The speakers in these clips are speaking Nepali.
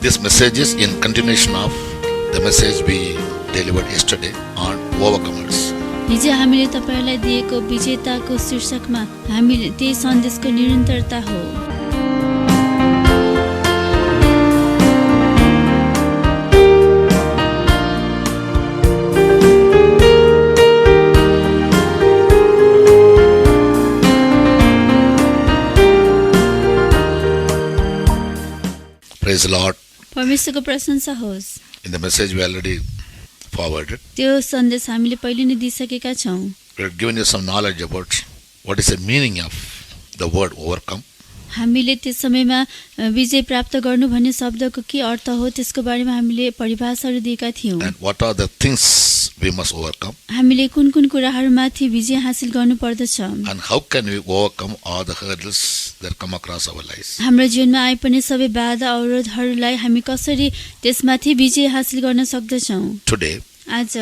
This message is in continuation of the message we delivered yesterday on overcomers. हिजो हामीले तपाईहरुलाई दिएको विजेताको शीर्षकमा हामीले त्यही सन्देशको निरन्तरता हो। Praise the Lord. परमेश्वरको प्रशंसा होस्। In the message we already forwarded, त्यो सन्देश हामीले पहिले नै दिइसकेका छौं। we have given you some knowledge about what is the meaning of the word overcome. हामीले त्यस समयमा विजय प्राप्त गर्नु भन्ने शब्दको के अर्थ हो त्यसको बारेमा हामीले परिभाषाहरू दिएका थियौं। And what are the things we must overcome? हामीले कुन-कुन कुराहरूमाथि विजय हासिल गर्नु पर्दछ। And how can we overcome all the hurdles that come across our lives? हाम्रो जीवनमा आइपर्ने सबै बाधा अवरोधहरूलाई हामी कसरी त्यसमाथि विजय हासिल गर्न सक्दछौं? Today, आज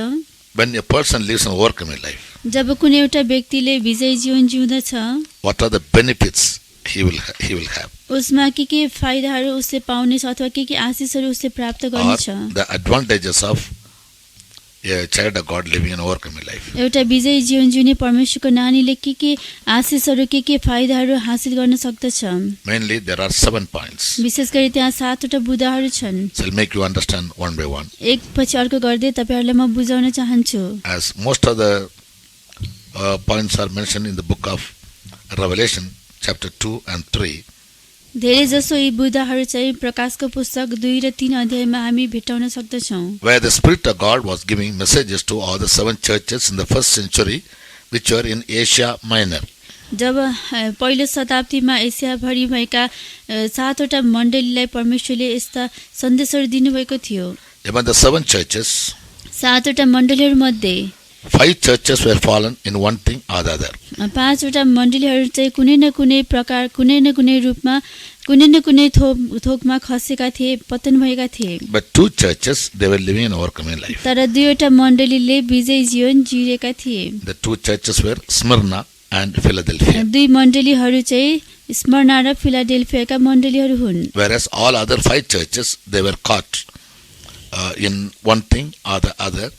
when a person lives an overcoming life, जब कुनै एउटा व्यक्तिले विजयी जीवन जिउँदछ, what are the benefits he will have? उसमा के फाइदाहरू उसले पाउनेछ अथवा के आशिषहरू उसले प्राप्त Or गर्नेछ? the advantages of a child of God living an overcoming life. एउटा विजयी जीवन जिउने परमेश्वरको नानीले के आशिषहरू के फाइदाहरू हासिल गर्न सक्दछ? Mainly there are 7 points. विशेष गरी त्यहाँ 7 वटा बुँदाहरू छन्। So I'll make you understand one by one. एक पछि अर्को गर्दै तपाईहरुलाई म बुझाउन चाहन्छु। As most of the points are mentioned in the book of Revelation chapter 2 and 3. धेरै जसो यी बुँदाहरू चाहिँ प्रकाशको पुस्तक 2 र 3 अध्यायमा हामी भेटाउन सक्दछौं। Where the Spirit of God was giving messages to all the 7 churches in the first century which were in Asia Minor. जब पहिलो शताब्दीमा एसिया भरि भएका 7 वटा मण्डलीलाई परमेश्वरले यस्ता सन्देशहरू दिनुभएको थियो। Among the 7 churches, 7 वटा मण्डलीहरू मध्ये 5 churches were fallen in one thing or the other. 5 वटा मण्डलीहरू चाहिँ कुनै न कुनै प्रकार कुनै न कुनै रूपमा कुनै न कुनै थोकमा खसेका थिए, पतन भएका थिए। But 2 churches, they were living an overcoming life. तर 2 वटा मण्डलीले विजयी जीवन जिएका थिए। The 2 churches were Smyrna and Philadelphia. 2 मण्डलीहरू चाहिँ स्मरणा र फिलाडेल्फियाका मण्डलीहरू हुन्। Whereas all other 5 churches, they were caught in one thing or the other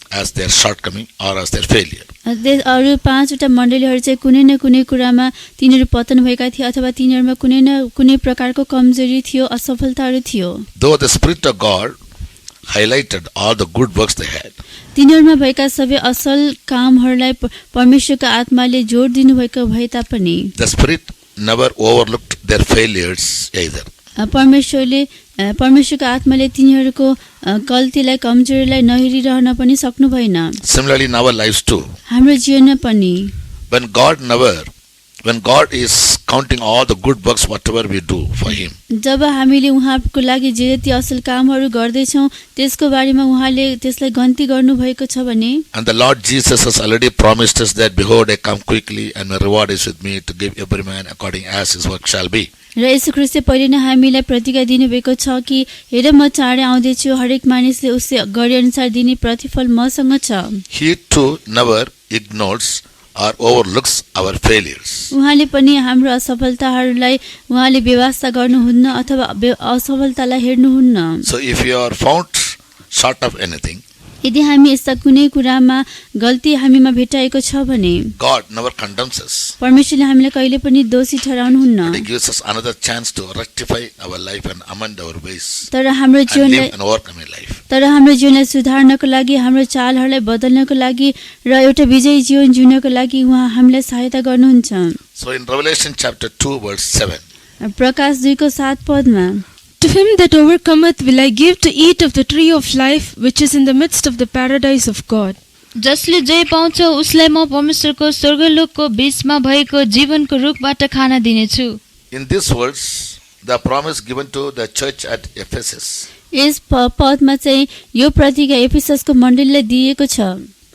as their shortcoming or as their failure. अरु 5 वटा मण्डलीहरू चाहिँ कुनै न कुनै कुरामा तिनीहरू पतन भएका थिए अथवा तिनीहरूमा कुनै न कुनै प्रकारको कमजोरी थियो, असफलताहरू थियो। Though the Spirit of God highlighted all the good works they had, तिनीहरूमा भएका सबै असल कामहरूलाई परमेश्वरको आत्माले जोड दिनुभएको भए तापनि the Spirit never overlooked their failures either. परमेश्वरको आत्माले तिनीहरूको गल्तीलाई कमजोरीलाई नहेरिरहन पनि सक्नु भएन। Similarly in our lives too, हाम्रो जीवनमा पनि when God is counting all the good works whatever we do for him, जब हामीले उहाँको लागि जे जति असल कामहरू गर्दै छौं त्यसको बारेमा उहाँले त्यसलाई गन्ती गर्नु भएको छ भने, and the Lord Jesus has already promised us that behold I come quickly and my reward is with me to give every man according as his work shall be. र येशू ख्रीष्टले पहिले नै हामीलाई प्रतिज्ञा दिनुभएको छ कि हेर म चाँडै आउँदैछु, हरेक मानिसले उसले गरे अनुसार दिने प्रतिफल मसँग छ। He too never ignores or overlooks our failures. उहाँले पनि हाम्रो असफलताहरूलाई उहाँले व्यवस्था गर्नुहुन्न अथवा असफलतालाई हेर्नुहुन्न। So if you are found short of anything, यदि हामी यस्ता कुनै कुरामा गल्ती हामीमा भेटाएको छ भने God never condemns us. परमेश्वरले हामीलाई कहिले पनि दोषी ठहराउनुहुन्न। He gives us another chance to rectify our life and amend our ways तर हाम्रो and जीवनलाई live an overcoming life. तर हाम्रो जीवनलाई सुधार्नको लागि, हाम्रो चालहरूलाई बदल्नको लागि र एउटा विजयी जीवन जिउनको लागि उहाँ हामीलाई सहायता गर्नुहुन्छ। So in Revelation chapter 2 verse 7, प्रकाश 2 को 7 पदमा To him that overcometh will I give to eat of the tree of life which is in the midst of the paradise of God. जसले जय पाउँछ उसलाई म परमेश्वरको स्वर्गलोकको बीचमा भएको जीवनको रुखबाट खाना दिनेछु। in these words the promise given to the church at Ephesus, यस पदमा चाहिँ यो प्रतिज्ञा एफिससको मण्डलीलाई दिएको छ।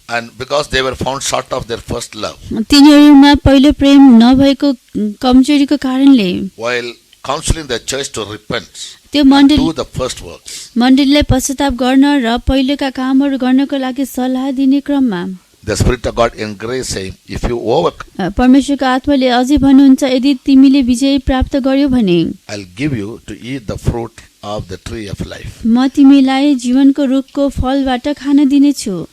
and because they were found short of their first love, तिनीहरूमा पहिलो प्रेम नभएको कमजोरीको कारणले while counseling the church to repent त्यो and do the first works, मण्डलीलाई पश्चाताप गर्न र पहिलेका कामहरू गर्नको लागि सल्लाह दिने क्रममा The Spirit of God encourages saying, if you overcome, परमेश्वरको आत्माले अझै भन्नुहुन्छ यदि तिमीले विजय प्राप्त गर्यौ भने I'll give you to eat the fruit of the tree of life. म तिमीलाई जीवनको रुखको फलबाट खान दिनेछु।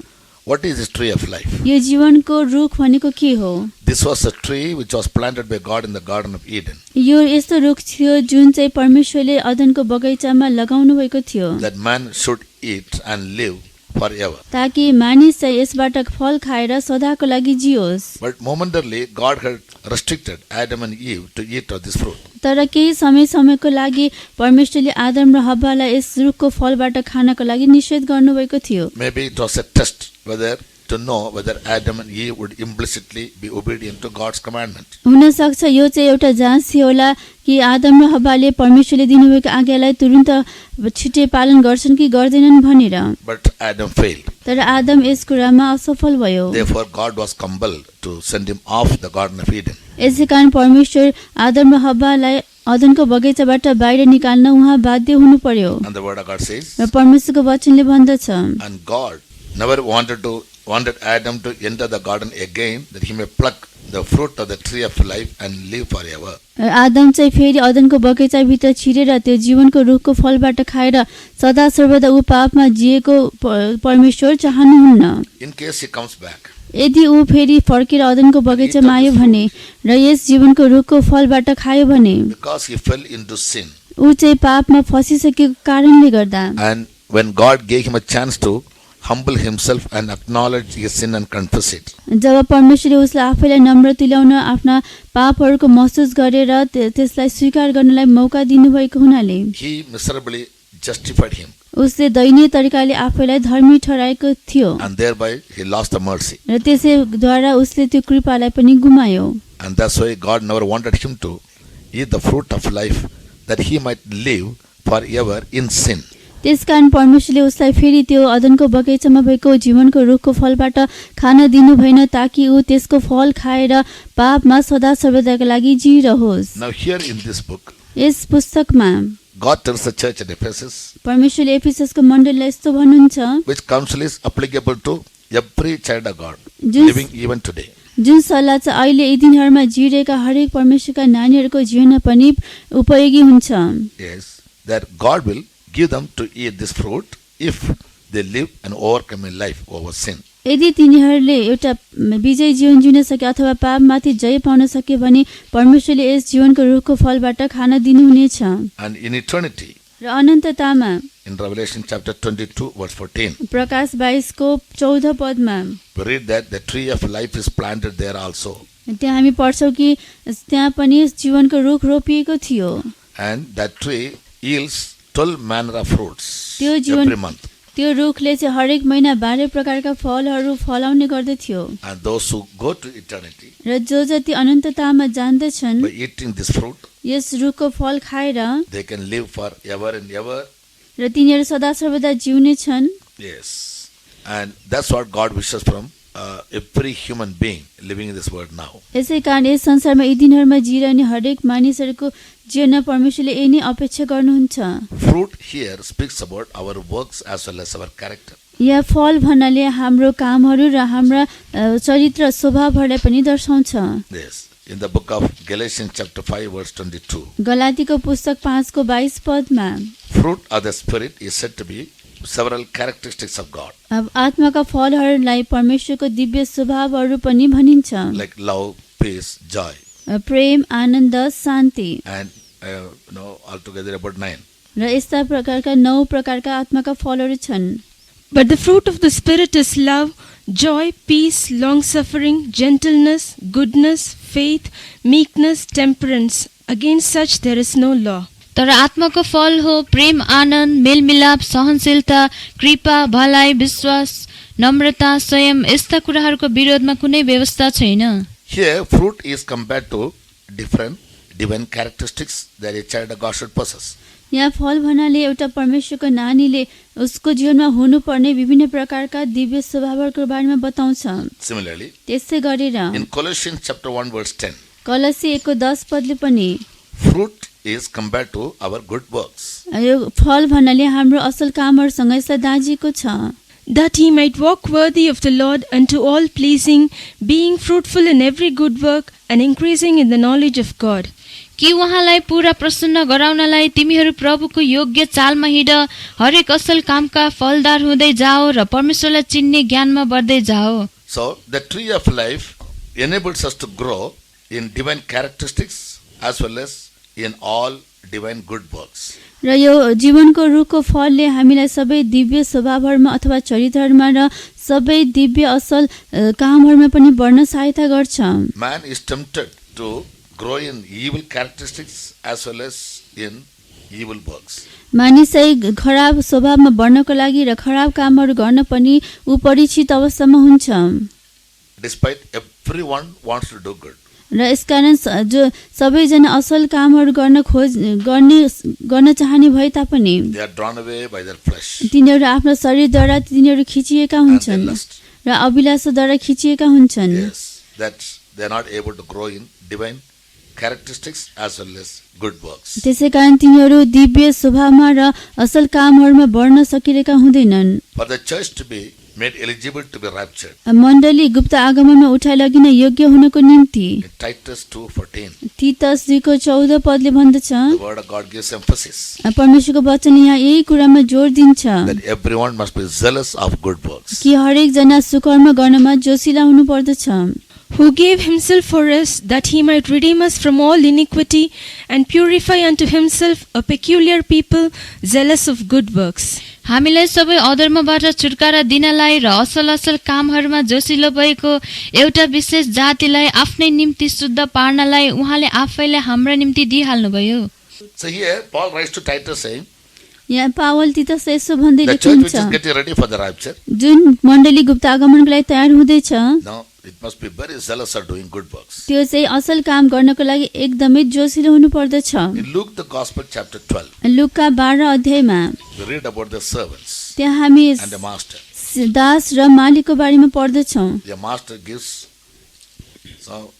What is this tree of life? यो जीवनको रुख भनेको के हो? This was a tree which was planted by God in the Garden of Eden. यो यस्तो रुख थियो जुन चाहिँ परमेश्वरले अदनको बगैँचामा लगाउनु भएको थियो That man should eat and live forever. ताकि मानिस चाहिँ यसबाट फल खाएर सदाको लागि जियोस्। But momentarily, God had restricted Adam and Eve to eat of this fruit. तर केही समयको लागि परमेश्वरले आदम र हव्वालाई यस रुखको फलबाट खानको लागि निषेध गर्नुभएको थियो। Maybe it was a test whether to know whether Adam and Eve would implicitly be obedient to God's commandment. हुन सक्छ यो चाहिँ एउटा जाँच थियो होला कि आदम र हव्वाले परमेश्वरले दिनुभएको आज्ञालाई तुरुन्त छिटै पालन गर्छन् कि गर्दैनन् भनेर। But Adam failed. तर आदम यस कुरामा असफल भयो। Therefore, God was compelled to send him off the Garden of Eden. यसै कारण परमेश्वर आदम र हव्वालाई अदनको बगैँचाबाट बाहिर निकाल्न उहाँ बाध्य हुनु पर्यो। And the word of God says, र परमेश्वरको वचनले भन्दछ and God never wanted Adam to enter the garden again that he may pluck the fruit of the tree of life and live forever. Adam चाहिँ फेरि अदनको बगैँचाभित्र छिरेर त्यो जीवनको रुखको फलबाट खाएर सदा सर्वदा ऊ पापमा जिएको परमेश्वर चाहनुहुन्न। In case he comes back, यदि ऊ फेरि फर्केर अदनको बगैँचामा आयो भने र यस जीवनको रुखको फलबाट खायो भने because he fell into sin, ऊ चाहिँ पापमा फसिसकेको कारणले गर्दा and when God gave him a chance to humble himself and acknowledge his sin and confess it, जब परमेश्वरले उसलाई आफैलाई नम्र तुल्याउन आफ्ना पापहरूको महसुस गरेर त्यसलाई स्वीकार गर्नलाई मौका दिनुभएको हुनाले he miserably justified him, उसले दयनीय तरिकाले आफैलाई धर्मी ठहराएको थियो and thereby he lost the mercy. र त्यसैद्वारा उसले त्यो कृपालाई पनि गुमायो। And that's why God never wanted him to eat the fruit of life that he might live forever in sin. त्यसकारण परमेश्वरले उसलाई फेरि त्यो अदनको बगैँचामा भएको जीवनको रुखको फलबाट खान दिनु भएन ताकि ऊ त्यसको फल खाएर पापमा सदा सर्वदाका लागि जिरहोस्। Now here in this book, यस पुस्तकमा God tells the church at Ephesus परमेश्वरले एफिससको मण्डलीलाई यस्तो भन्नुहुन्छ which counsel is applicable to every child of God Just- living even today. जुन सल्लाह चाहिँ अहिले यी दिनहरूमा जिरेका हरेक परमेश्वरका नानीहरूको जीवनमा पनि उपयोगी हुन्छ। Yes, that God will give them to eat this fruit if they live an overcoming life over sin. यदि तिनीहरूले एउटा विजय जीवन जिउन सके अथवा पापमाथि जय पाउन सके भने परमेश्वरले यस जीवनको रुखको फलबाट खान दिनुहुनेछ। And in eternity, र अनन्ततामा in Revelation chapter 22 verse 14, प्रकाश 22 को 14 पदमा we read that the tree of life is planted there also. त्यहाँ हामी पढ्छौँ कि त्यहाँ पनि जीवनको रुख रोपिएको थियो। And that tree yields 12 manner of fruits त्यो जीवन every month. त्यो रुखले चाहिँ हरेक महिना 12 प्रकारका फलहरू फलाउने गर्दथ्यो। And those who go to eternity र जो जति अनन्ततामा जान्दछन् by eating this fruit, यस रुखको फल खाएर they can live forever and ever. र तिनीहरू सदा सर्वदा जिउने छन्। Yes. And that's what God wishes from every human being living in this world now. यसै कारण यस संसारमा यी दिनहरूमा जिरहने हरेक मानिसहरूको जीवनमा परमेश्वरले यही नै अपेक्षा गर्नुहुन्छ। Fruit here speaks about our works as well as our character. या फल भन्नाले हाम्रो कामहरू र हाम्रा चरित्र स्वभावहरूलाई पनि दर्शाउँछ। Yes. In the book of Galatians chapter 5 verse 22, गलातीको पुस्तक 5 को 22 पदमा fruit of the Spirit is said to be several characteristics of God, अब आत्माका फलहरूलाई परमेश्वरको दिव्य स्वभावहरू पनि भनिन्छ। like love, peace, joy, प्रेम, आनन्द, शान्ति and altogether about 9. र यस्ता प्रकारका 9 प्रकारका आत्माका फलहरू छन्। But the fruit of the Spirit is love, joy, peace, long-suffering, gentleness, goodness, faith, meekness, temperance. Against such there is no law. तर आत्माको फल हो प्रेम, आनन्द, मेलमिलाप, सहनशीलता, कृपा, भलाइ, विश्वास, नम्रता, संयम। यस्ता कुराहरूको विरोधमा कुनै व्यवस्था छैन। Here, fruit is compared to different divine characteristics that a child of God should possess. यहाँ फल भन्नाले एउटा परमेश्वरको नानीले उसको जीवनमा हुनुपर्ने विभिन्न प्रकारका दिव्य स्वभावहरूको बारेमा बताउँछ। Similarly, त्यसै गरेर in Colossians chapter 1 verse 10, कलसी 1 को 10 पदले पनि fruit is compared to our good works. यो फल भन्नाले हाम्रो असल कामहरूसँग यसलाई दाँजिएको छ। that he might walk worthy of the Lord unto all pleasing, being fruitful in every good work and increasing in the knowledge of God. कि उहाँलाई पूरा प्रसन्न गराउनलाई तिमीहरू प्रभुको योग्य चालमा हिँड, हरेक असल कामका फलदार हुँदै जाओ र परमेश्वरलाई चिन्ने ज्ञानमा बढ्दै जाओ। So the tree of life enables us to grow in divine characteristics as well as in all divine good works. र यो जीवनको रुखको फलले हामीलाई सबै दिव्य स्वभावहरूमा अथवा चरित्रहरूमा र सबै दिव्य असल कामहरूमा पनि बढ्न सहायता गर्छ। Man is tempted to grow in evil characteristics as well as in evil works. मानिसै खराब स्वभावमा बढ्नको लागि र खराब कामहरू गर्न पनि ऊ परिचित अवस्थामा हुन्छ। Despite everyone wants to do good. र यसकारण जो सबैजना असल कामहरू गर्न चाहने भए तापनि They are drawn away by their flesh. तिनीहरू आफ्नो शरीरद्वारा तिनीहरू खिचिएका हुन्छन् र अभिलाषाद्वारा खिचिएका हुन्छन्। Yes, that they are not able to grow in divine characteristics as well as good works. त्यसैकारण तिनीहरू दिव्य स्वभावमा र असल कामहरूमा बढ्न सकिरहेका हुँदैनन्। For the church to be made eligible to be raptured. मण्डली गुप्त आगमनमा उठाइ लगिन योग्य हुनको निम्ति In Titus 2:14, तीतस 2:14 पदले भन्दछ, the word of God gives emphasis परमेश्वरको वचन यहाँ यही कुरामा जोड दिन्छ that everyone must be zealous of good works. कि हरेक जना सुकर्म गर्नमा जोशिला हुनु पर्दछ। Who gave himself for us, that he might redeem us from all iniquity, and purify unto himself a peculiar people, zealous of good works. हामीलाई सबै अधर्मबाट छुटकारा दिनलाई र असल असल कामहरूमा जोसिलो भएको एउटा विशेष जातिलाई आफ्नै निम्ति शुद्ध पार्नलाई उहाँले आफैले हाम्रो निम्ति दिइहाल्नुभयो। So here Paul writes to Titus saying, यहाँ पावल तीतस यसो भन्दै the church which लेख्नुहुन्छ, is getting ready for the rapture, जुन मण्डली गुप्त आगमनको लागि तयार हुँदैछ now it must be very zealous of doing good works. त्यो चाहिँ असल काम गर्नको लागि एकदमै जोसिलो हुनु पर्दछ। In Luke the Gospel chapter 12, लुका 12 अध्यायमा we read about the servants त्यहाँ हामी and the master. दास र मालिकको बारेमा पढ्दछौँ। The master gives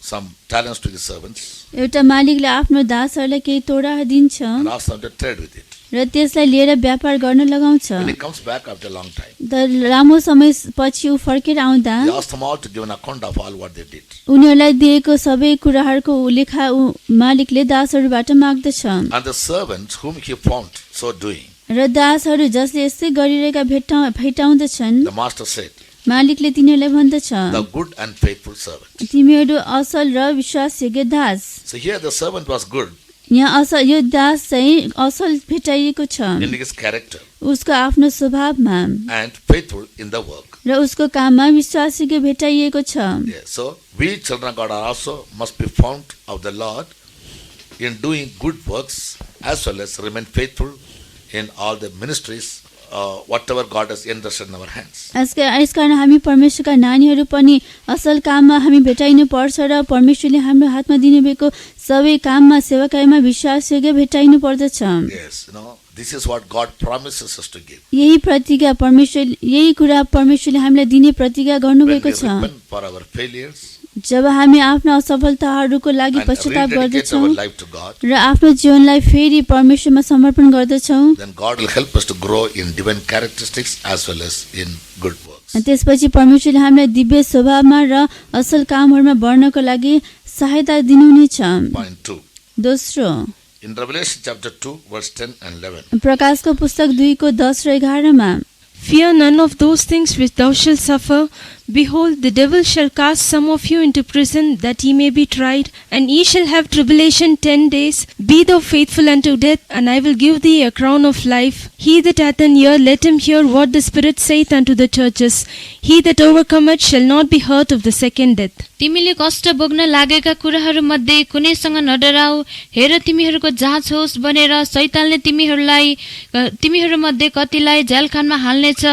some talents to the servants एउटा मालिकले आफ्नो दासहरूलाई केही तोडाहरू दिन्छ and asks them to trade with it. र त्यसलाई लिएर व्यापार गर्न लगाउँछ। When he comes back after a long time, लामो समय पछि ऊ फर्केर आउँदा he asks them all to give an account of all what they did. उनीहरूलाई दिएको सबै कुराहरूको लेखा मालिकले दासहरूबाट माग्दछ। And the servants whom he found so doing, र दासहरू जसले यस्तै गरिरहेका भेटाउँदछन्, the master said, मालिकले तिनीहरूलाई भन्दछ, the good and faithful servant. तिमीहरू असल र विश्वासयोग्य दास। So here the servant was good यहाँ असल यो दास चाहिँ असल भेटाइएको छ in his character उसको आफ्नो स्वभावमा and faithful in the work. र उसको काममा विश्वासयोग्य भेटाइएको छ। Yes. So we children of God are also must be found of the Lord in doing good works as well as remain faithful in all the ministries, whatever God has entrusted in our hands. यसकारण हामी परमेश्वरका नानीहरू पनि असल काममा हामी भेटाइनु पर्छ र परमेश्वरले हाम्रो हातमा दिनुभएको सबै काममा सेवाकाईमा विश्वासयोग्य भेटाइनु पर्दछ। Yes, this is what God promises us to give. यही प्रतिज्ञा परमेश्वर यही कुरा परमेश्वरले हामीलाई दिने प्रतिज्ञा When गर्नुभएको we छ। repent for our failures जब हामी आफ्नो असफलताहरूको लागि and पश्चाताप rededicate गर्दछौँ our life to God, र आफ्नो जीवनलाई फेरि परमेश्वरमा समर्पण गर्दछौँ, then God will help us to grow in divine characteristics as well as in good works. त्यसपछि परमेश्वरले हामीलाई दिव्य स्वभावमा र असल कामहरूमा बढ्नको लागि सहायता दिनुहुनेछ। Point 2. दोस्रो, In Revelation chapter 2 verse 10 and 11. प्रकाशको पुस्तक 2:10 र 11 मा, Fear none of those things which thou shalt suffer. Behold, the devil shall cast some of you into prison, that ye may be tried, and ye shall have tribulation 10 days. Be thou faithful unto death, and I will give thee a crown of life. He that hath an ear, let him hear what the Spirit saith unto the churches. He that overcometh shall not be hurt of the second death. तिमीले कष्ट भोग्न लागेका कुराहरू मध्ये कुनैसँग नडराऊ। हेर, तिमीहरूको जाँच होस् बनेर शैतानले तिमीहरू मध्ये कतिलाई जेलखानमा हाल्नेछ,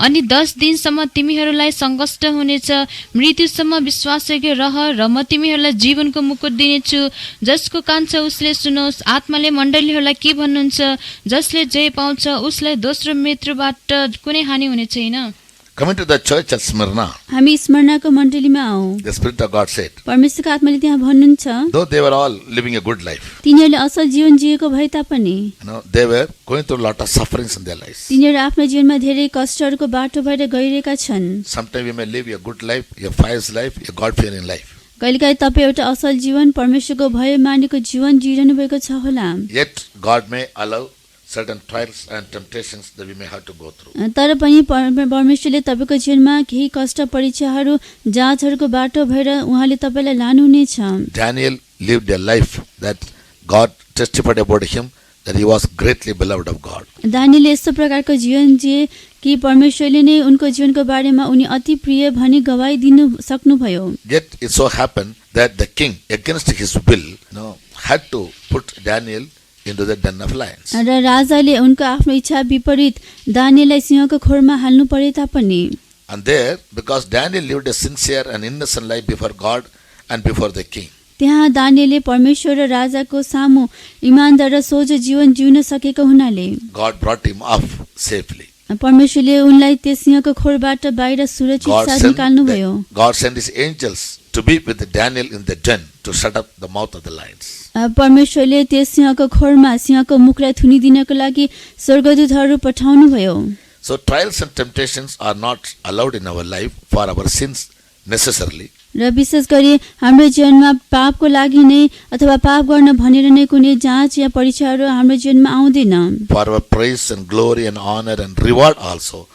अनि 10 दिनसम्म तिमीहरूलाई सङ्कष्ट हुनेछ। मृत्युसम्म विश्वासयोग्य रह, र म तिमीहरूलाई जीवनको मुकुट दिनेछु। जसको कान छ उसले सुनोस्। आत्माले मण्डलीहरूलाई के भन्नुहुन्छ? जसले जय पाउँछ उसलाई दोस्रो मृत्युबाट कुनै हानि हुने छैन। Coming to the church at Smyrna, हामी स्मरणाको मण्डलीमा आऊ। the Spirit of God said, परमेश्वरको आत्माले त्यहाँ भन्नुहुन्छ, though they were all living a good life, तिनीहरूले असल जीवन जिएको भए तापनि they were going through a lot of sufferings in their lives. तिनीहरू आफ्नो जीवनमा धेरै कष्टहरूको बाटो भएर गइरहेका छन्। Sometimes you may live a good life, a pious life, a God-fearing life. कहिलेकाहीँ तपाईँ एउटा असल जीवन परमेश्वरको भय मानेको जीवन जिरहनु भएको छ होला, Yet God may allow certain trials and temptations that we may have to go through. तर पनि परमेश्वरले तपाईँको जीवनमा केही कष्ट परीक्षाहरू जाँचहरूको बाटो भएर उहाँले तपाईँलाई लानुहुनेछ। Daniel lived a life that God testified about him that he was greatly beloved of God. दानिएलले यस्तो प्रकारको जीवन जिए कि परमेश्वरले नै उनको जीवनको बारेमा उनी अति प्रिय भनी गवाई दिनु सक्नुभयो। Yet it so happened that the king, against his will, had to put Daniel into the den of lions. र राजाले उनको आफ्नो इच्छा विपरीत दानिएललाई सिंहको खोरमा हाल्नु परे तापनि And there, because Daniel lived a sincere and innocent life before God and before the king, त्यहाँ दानिएलले परमेश्वर र राजाको सामु इमानदार र सोझो जीवन जिउन सकेको हुनाले God brought him off safely. परमेश्वरले उनलाई त्यस सिंहको खोरबाट बाहिर सुरक्षित साथ निकाल्नुभयो। God sent his angels to be with Daniel in the den to shut up the mouth of the lions. परमेश्वरले त्यस सिंहको खोरमा सिंहको मुखलाई थुनिदिनको लागि स्वर्गदूतहरू पठाउनुभयो। So trials and temptations are not allowed in our life for our sins necessarily. र विशेष गरी हाम्रो जीवनमा पापको लागि नै अथवा पाप गर्न भनेर नै कुनै जाँच या परीक्षाहरू हाम्रो जीवनमा आउँदैन। For our praise and glory and honor and reward also,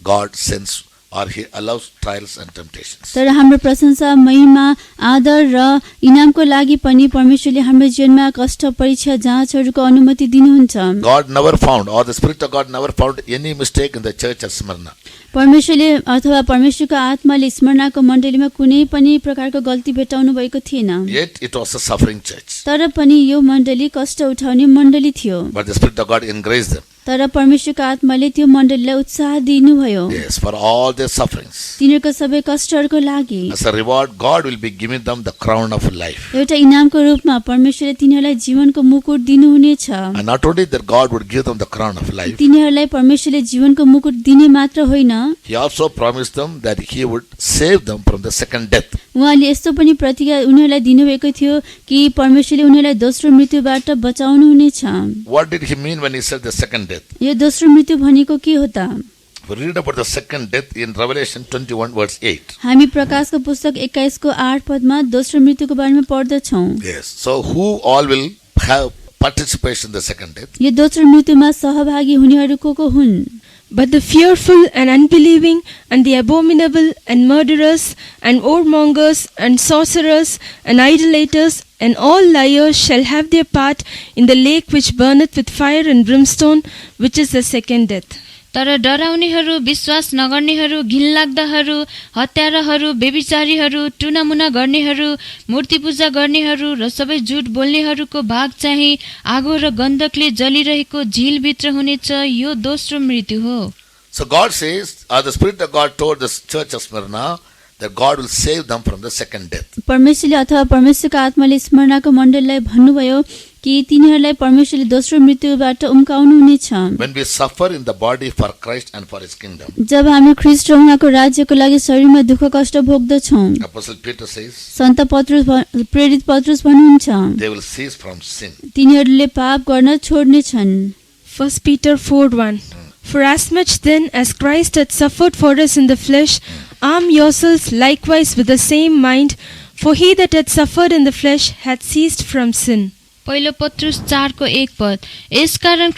God sends or he allows trials and temptations. तर हाम्रो प्रशंसा महिमा आदर र इनामको लागि पनि परमेश्वरले हाम्रो जीवनमा कष्ट परीक्षा जाँचहरूको अनुमति दिनुहुन्छ। God never found, or the Spirit of God never found any mistake in the church at Smyrna. परमेश्वरले अथवा परमेश्वरको आत्माले स्मरणाको मण्डलीमा कुनै पनि प्रकारको गल्ती भेटाउनु भएको थिएन। Yet it was a suffering church. तर पनि यो मण्डली कष्ट उठाउने मण्डली थियो। But the Spirit of God encouraged them. तर परमेश्वरको आत्माले त्यो मण्डलीलाई उत्साह दिनुभयो। Yes, for all their sufferings. तिनीहरूको सबै कष्टहरूको लागि As a reward, God will be giving them the crown of life. एउटा इनामको रूपमा परमेश्वरले तिनीहरूलाई जीवनको मुकुट दिनुहुनेछ। And not only that God would give them the crown of life, तिनीहरूलाई परमेश्वरले जीवनको मुकुट दिने मात्र होइन, He also promised them that He would save them from the second death. उहाँले यस्तो पनि प्रतिज्ञा उनीहरूलाई दिनुभएको थियो कि परमेश्वरले उनीहरूलाई दोस्रो मृत्युबाट बचाउनुहुनेछ। What did He mean when He said the second death? यो दोस्रो मृत्यु भनेको के हो त? We read about the second death in Revelation 21 verse 8. हामी प्रकाशको पुस्तक 21 को 8 पदमा दोस्रो मृत्युको बारेमा पढ्दछौँ। Yes. So who all will have participation in the second death? यो दोस्रो मृत्युमा सहभागी हुनेहरू को हुन्? But the fearful and unbelieving and the abominable and murderers and whoremongers and sorcerers and idolaters and all liars shall have their part in the lake which burneth with fire and brimstone, which is the second death. तर डराउनेहरू, विश्वास नगर्नेहरू, घिनलाग्दाहरू, हत्याराहरू, व्यभिचारीहरू, टुनामुना गर्नेहरू, मूर्ति पूजा गर्नेहरू र सबै झुट बोल्नेहरूको भाग चाहिँ आगो र गन्धकले जलिरहेको झिलभित्र हुनेछ। यो दोस्रो मृत्यु हो। So God says, or the Spirit of God told the church of Smyrna that God will save them from the second death. परमेश्वरले अथवा परमेश्वरको आत्माले स्मरणाको मण्डलीलाई भन्नुभयो कि तिनीहरूलाई परमेश्वरले दोस्रो मृत्युबाट उम्काउनुहुनेछ। When we suffer in the body for Christ and for His kingdom, जब हामी ख्रीष्ट र उहाँको राज्यको लागि शरीरमा दुःख कष्ट भोग्दछौँ, Apostle Peter says, सन्त पत्रुस प्रेरित पत्रुस भन्नुहुन्छ, they will cease from sin. तिनीहरूले पाप गर्न छोड्नेछन्। 1 Peter 4:1. For as much then as Christ hath suffered for us in the flesh, arm yourselves likewise with the same mind, for he that hath suffered in the flesh hath ceased from sin. पहिलो पत्रुस 4 को 1 पद। यसकारण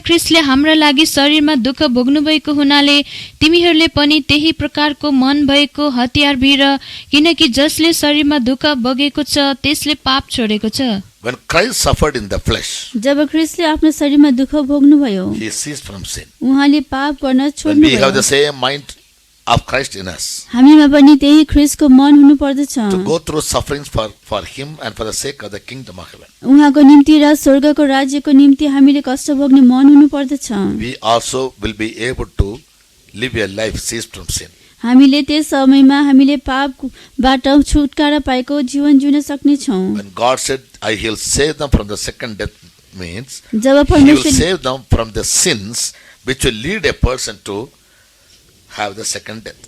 ख्रीष्टले हाम्रा लागि शरीरमा दुःख भोग्नु भएको हुनाले तिमीहरूले पनि त्यही प्रकारको मन भएको हतियार भिर, किनकि जसले शरीरमा दुःख भोगेको छ त्यसले पाप छोडेको छ। When Christ suffered in the flesh, जब ख्रीष्टले आफ्नो शरीरमा दुःख भोग्नुभयो, He ceased from sin. उहाँले पाप गर्न When we have छोड्नुभयो। the same mind of Christ in us, हामीमा पनि त्यही ख्रीष्टको मन हुनु पर्दछ, to go through sufferings for Him and for the sake of the kingdom of heaven, उहाँको निम्ति र स्वर्गको राज्यको निम्ति हामीले कष्ट भोग्ने मन हुनु पर्दछ। we also will be able to live a life ceased from sin. हामीले त्यस समयमा हामीले पापबाट छुटकारा पाएको जीवन जिउन सक्नेछौँ। When God said, I will save them from the second death, means job He will परमेश्वर save them from the sins which will lead a person to have the second death.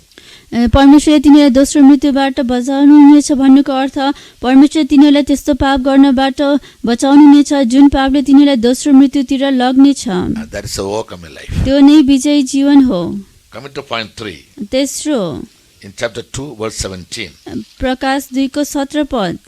परमेश्वरले तिनीहरूलाई दोस्रो मृत्युबाट बचाउनुहुनेछ भन्नुको अर्थ परमेश्वरले तिनीहरूलाई त्यस्तो पाप गर्नबाट बचाउनुहुनेछ जुन पापले तिनीहरूलाई दोस्रो मृत्युतिर लग्नेछ। And that is the overcome in life. त्यो नै विजयी जीवन हो। Coming to point 3, तेस्रो in chapter 2, verse 17. प्रकाश 2 को 17 पद।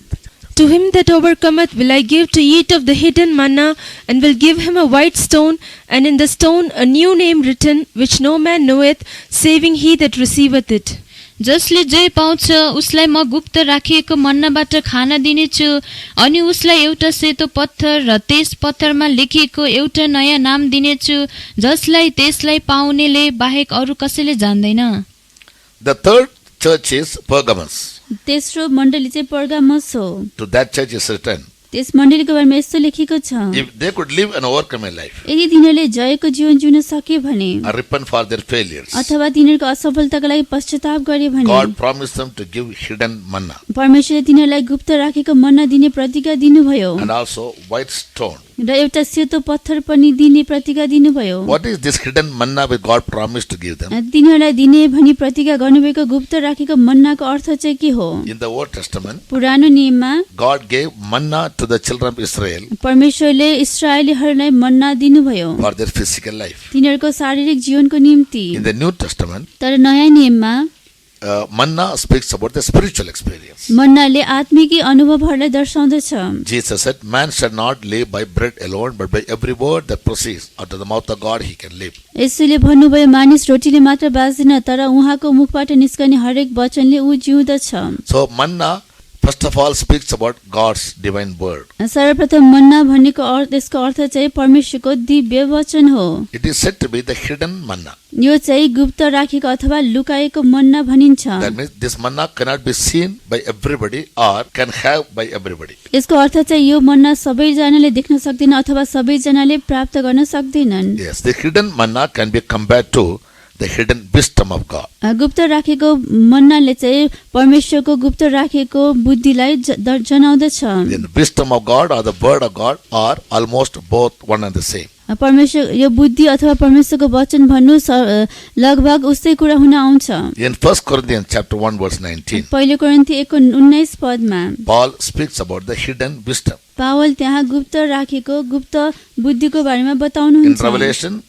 To him that overcometh will I give to eat of the hidden manna, and will give him a white stone, and in the stone a new name written, which no man knoweth, saving he that receiveth it. जसले जय पाउँछ उसलाई म गुप्त राखिएको मन्नाबाट खान दिनेछु, अनि उसलाई एउटा सेतो पत्थर र त्यस पत्थरमा लेखिएको एउटा नयाँ नाम दिनेछु, जसलाई त्यसलाई पाउनेले बाहेक अरू कसैले जान्दैन। The third church is Pergamos. तेस्रो मण्डली चाहिँ पर्गामस हो। To that church is written, त्यस मण्डलीको बारेमा यस्तो लेखेको छ, if they could live and overcome in life, यदि तिनीहरूले जयको जीवन जिउन सके भने and repent for their failures, अथवा तिनीहरूको असफलताको लागि पश्चाताप गरे भने God promised them to give hidden manna परमेश्वरले तिनीहरूलाई गुप्त राखेको मन्ना दिने प्रतिज्ञा दिनुभयो and also white stone. र एउटा सेतो पत्थर पनि दिने प्रतिज्ञा दिनुभयो। What is this hidden manna which God promised to give them? तिनीहरूलाई दिने भनी प्रतिज्ञा गर्नुभएको गुप्त राखेको मन्नाको अर्थ चाहिँ के हो? In the Old Testament, पुरानो नियममा God gave manna to the children of Israel परमेश्वरले इस्राएलीहरूलाई मन्ना दिनुभयो for their physical life. तिनीहरूको शारीरिक जीवनको निम्ति। In the New Testament, तर नयाँ नियममा manna speaks about the spiritual experience. मन्नाले आत्मिकी अनुभवहरूलाई दर्शाउँदछ। Jesus said, man shall not live by bread alone, but by every word that proceeds out of the mouth of God he can live. यसैले भन्नुभयो मानिस रोटीले मात्र बाँच्दैन तर उहाँको मुखबाट निस्कने हरेक वचनले ऊ जिउँदछ। So manna first of all speaks about God's divine word. सर्वप्रथम मन्ना भन्नेको अर्थ यसको अर्थ चाहिँ परमेश्वरको दिव्य वचन हो। It is said to be the hidden manna. यो चाहिँ गुप्त राखेको अथवा लुकाएको मन्ना भनिन्छ। That means this manna cannot be seen by everybody or can have by everybody. यसको अर्थ चाहिँ यो मन्ना सबैजनाले देख्न सक्दैन अथवा सबैजनाले प्राप्त गर्न सक्दैनन्। Yes, the hidden manna can be compared to the hidden wisdom of God. गुप्त राखेको मन्नाले चाहिँ परमेश्वरको गुप्त राखेको बुद्धिलाई जनाउँदछ। The wisdom of God or the word of God are almost both one and the same. परमेश्वर यो बुद्धि अथवा परमेश्वरको वचन भन्नु लगभग उस्तै कुरा हुन आउँछ। In 1 Corinthians chapter 1 verse 19, पहिलो कोरिन्थी 1:19 पदमा Paul speaks about the hidden wisdom. पावल त्यहाँ गुप्त राखेको गुप्त बुद्धिको बारेमा In बताउनुहुन्छ। Revelation,